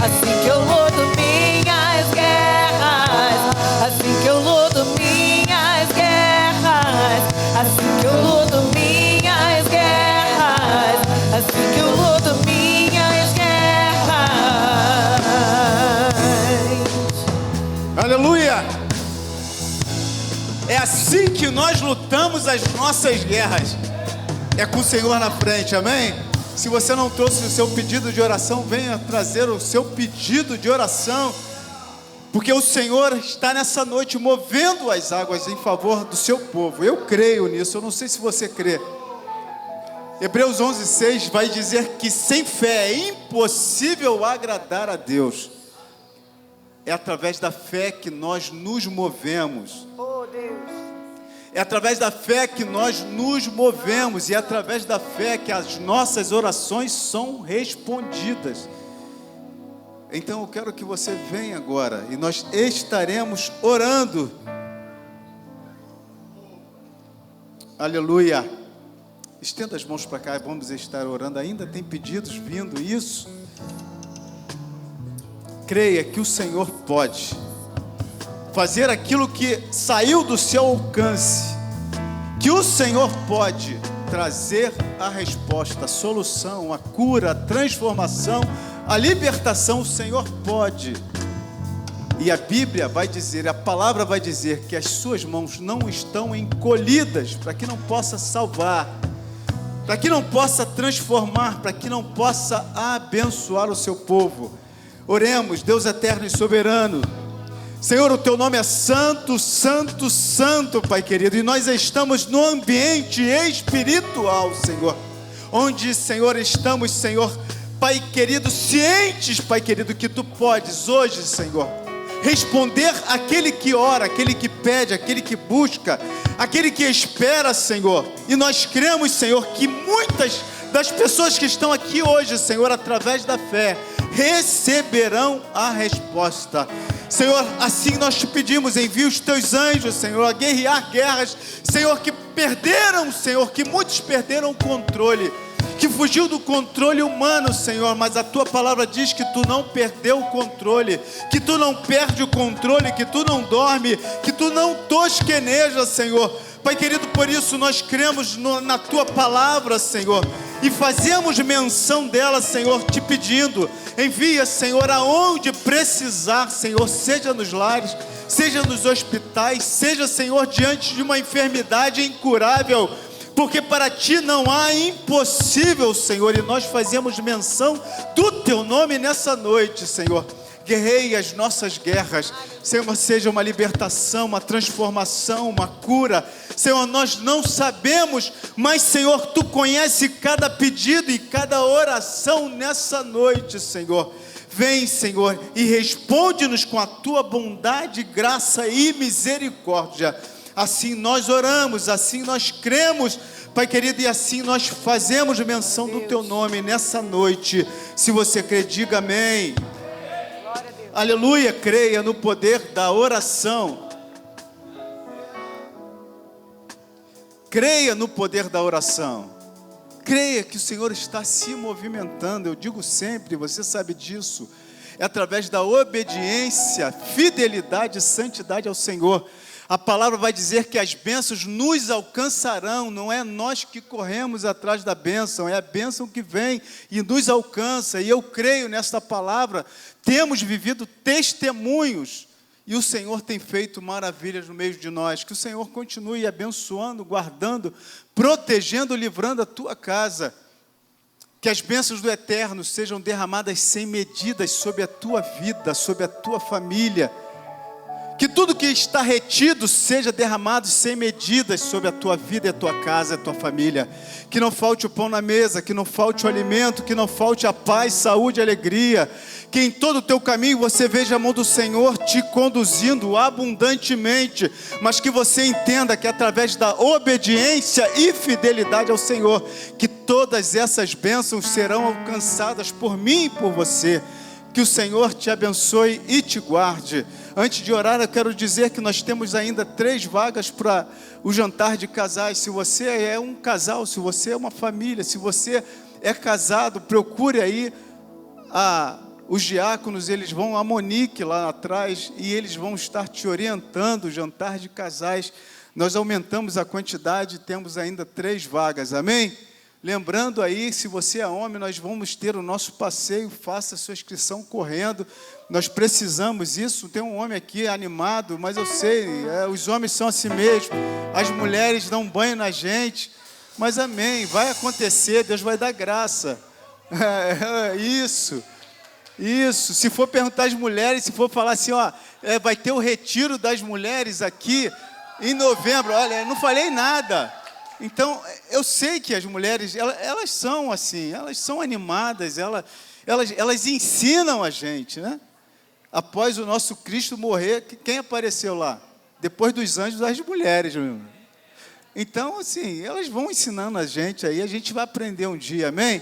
Speaker 2: Assim que eu luto minhas guerras, assim que eu luto minhas guerras, assim que eu luto minhas guerras, assim que eu luto minhas guerras.
Speaker 4: Aleluia! É assim que nós lutamos as nossas guerras. É com o Senhor na frente, amém? Se você não trouxe o seu pedido de oração, venha trazer o seu pedido de oração, porque o Senhor está nessa noite movendo as águas em favor do seu povo. Eu creio nisso, eu não sei se você crê. Hebreus 11:6 vai dizer que sem fé é impossível agradar a Deus. É através da fé que nós nos movemos. É através da fé que nós nos movemos, e é através da fé que as nossas orações são respondidas. Então eu quero que você venha agora e nós estaremos orando. Aleluia. Estenda as mãos para cá e vamos estar orando. Ainda tem pedidos vindo, isso. Creia que o Senhor pode fazer aquilo que saiu do seu alcance, que o Senhor pode trazer a resposta, a solução, a cura, a transformação, a libertação. O Senhor pode. E a Bíblia vai dizer, a palavra vai dizer que as suas mãos não estão encolhidas para que não possa salvar, para que não possa transformar, para que não possa abençoar o seu povo. Oremos. Deus eterno e soberano, Senhor, o teu nome é santo, santo, santo, Pai querido, e nós estamos no ambiente espiritual, Senhor, onde, Senhor, estamos, Senhor, Pai querido, cientes, Pai querido, que tu podes hoje, Senhor, responder aquele que ora, aquele que pede, aquele que busca, aquele que espera, Senhor. E nós cremos, Senhor, que muitas das pessoas que estão aqui hoje, Senhor, através da fé, receberão a resposta. Senhor, assim nós te pedimos, envia os teus anjos, Senhor, a guerrear guerras, Senhor, que perderam, Senhor, que muitos perderam o controle, que fugiu do controle humano, Senhor, mas a tua palavra diz que tu não perdeu o controle, que tu não perde o controle, que tu não dorme, que tu não tosqueneja, Senhor. Pai querido, por isso nós cremos na tua palavra, Senhor, e fazemos menção dela, Senhor, te pedindo, envia, Senhor, aonde precisar, Senhor, seja nos lares, seja nos hospitais, seja, Senhor, diante de uma enfermidade incurável, porque para ti não há impossível, Senhor, e nós fazemos menção do teu nome nessa noite, Senhor. Guerreie as nossas guerras, Senhor, seja uma libertação, uma transformação, uma cura, Senhor, nós não sabemos, mas, Senhor, tu conhece cada pedido e cada oração nessa noite, Senhor. Vem, Senhor, e responde-nos com a tua bondade, graça e misericórdia. Assim nós oramos, assim nós cremos, Pai querido, e assim nós fazemos menção do teu nome nessa noite. Se você crê, diga amém.
Speaker 8: Aleluia, creia no poder da oração. Creia no poder da oração. Creia que o Senhor está se movimentando. Eu digo sempre, você sabe disso. É através da obediência, fidelidade e santidade ao Senhor. A palavra vai dizer que as bênçãos nos alcançarão. Não é nós que corremos atrás da bênção, é a bênção que vem e nos alcança. E eu creio nesta palavra. Temos vivido testemunhos e o Senhor tem feito maravilhas no meio de nós. Que o Senhor continue abençoando, guardando, protegendo, livrando a tua casa. Que as bênçãos do Eterno sejam derramadas sem medidas sobre a tua vida, sobre a tua família. Que tudo que está retido seja derramado sem medidas sobre a tua vida, a tua casa, a tua família. Que não falte o pão na mesa, que não falte o alimento, que não falte a paz, saúde e alegria. Que em todo o teu caminho você veja a mão do Senhor te conduzindo abundantemente. Mas que você entenda que através da obediência e fidelidade ao Senhor, que todas essas bênçãos serão alcançadas por mim e por você. Que o Senhor te abençoe e te guarde. Antes de orar, eu quero dizer que nós temos ainda 3 vagas para o jantar de casais. Se você é um casal, se você é uma família, se você é casado, procure aí os diáconos, eles vão, a Monique lá atrás, e eles vão estar te orientando, o jantar de casais. Nós aumentamos a quantidade, temos ainda 3 vagas, amém? Lembrando aí, se você é homem, nós vamos ter o nosso passeio, faça a sua inscrição correndo, nós precisamos disso. Tem um homem aqui animado, mas eu sei, os homens são assim mesmo, as mulheres dão banho na gente, mas amém, vai acontecer, Deus vai dar graça. Isso, se for perguntar às mulheres, se for falar assim, vai ter o retiro das mulheres aqui em novembro, olha, eu não falei nada. Então, eu sei que as mulheres, elas são assim, elas são animadas, elas ensinam a gente, né? Após o nosso Cristo morrer, quem apareceu lá? Depois dos anjos, as mulheres, meu irmão. Então, assim, elas vão ensinando a gente aí, a gente vai aprender um dia, amém?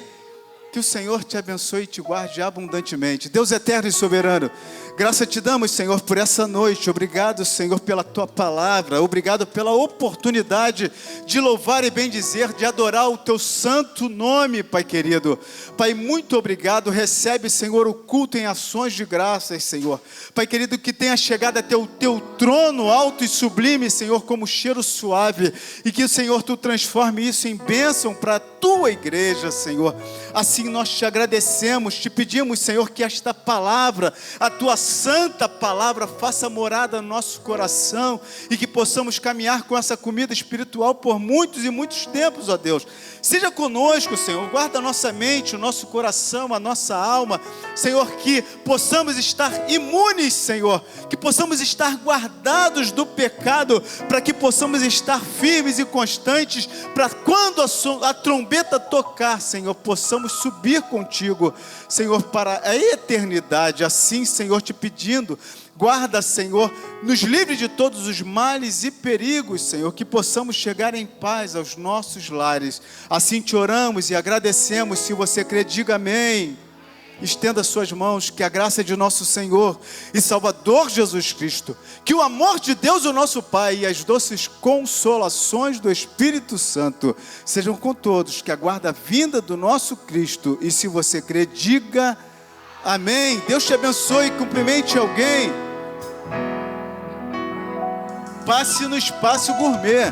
Speaker 8: Que o Senhor te abençoe e te guarde abundantemente. Deus eterno e soberano, graça te damos, Senhor, por essa noite. Obrigado, Senhor, pela tua palavra. Obrigado pela oportunidade de louvar e bendizer, de adorar o teu santo nome, Pai querido. Pai, muito obrigado. Recebe, Senhor, o culto em ações de graças, Senhor. Pai querido, que tenha chegado até o teu trono alto e sublime, Senhor, como cheiro suave. E que, Senhor, tu transforme isso em bênção para a tua igreja, Senhor. Assim nós te agradecemos, te pedimos, Senhor, que esta palavra, a tua santa palavra, faça morada no nosso coração e que possamos caminhar com essa comida espiritual por muitos e muitos tempos, ó Deus. Seja conosco, Senhor, guarda a nossa mente, o nosso coração, a nossa alma, Senhor, que possamos estar imunes, Senhor, que possamos estar guardados do pecado, para que possamos estar firmes e constantes, para quando a trombeta tocar, Senhor, possamos subir contigo, Senhor, para a eternidade. Assim, Senhor, te pedindo, guarda, Senhor, nos livre de todos os males e perigos, Senhor, que possamos chegar em paz aos nossos lares. Assim te oramos e agradecemos. Se você crê, diga amém. Estenda suas mãos, que a graça de nosso Senhor e Salvador Jesus Cristo, que o amor de Deus, o nosso Pai, e as doces consolações do Espírito Santo sejam com todos, que aguarda a vinda do nosso Cristo. E se você crê, diga amém. Deus te abençoe. Cumprimente alguém. Passe no Espaço Gourmet.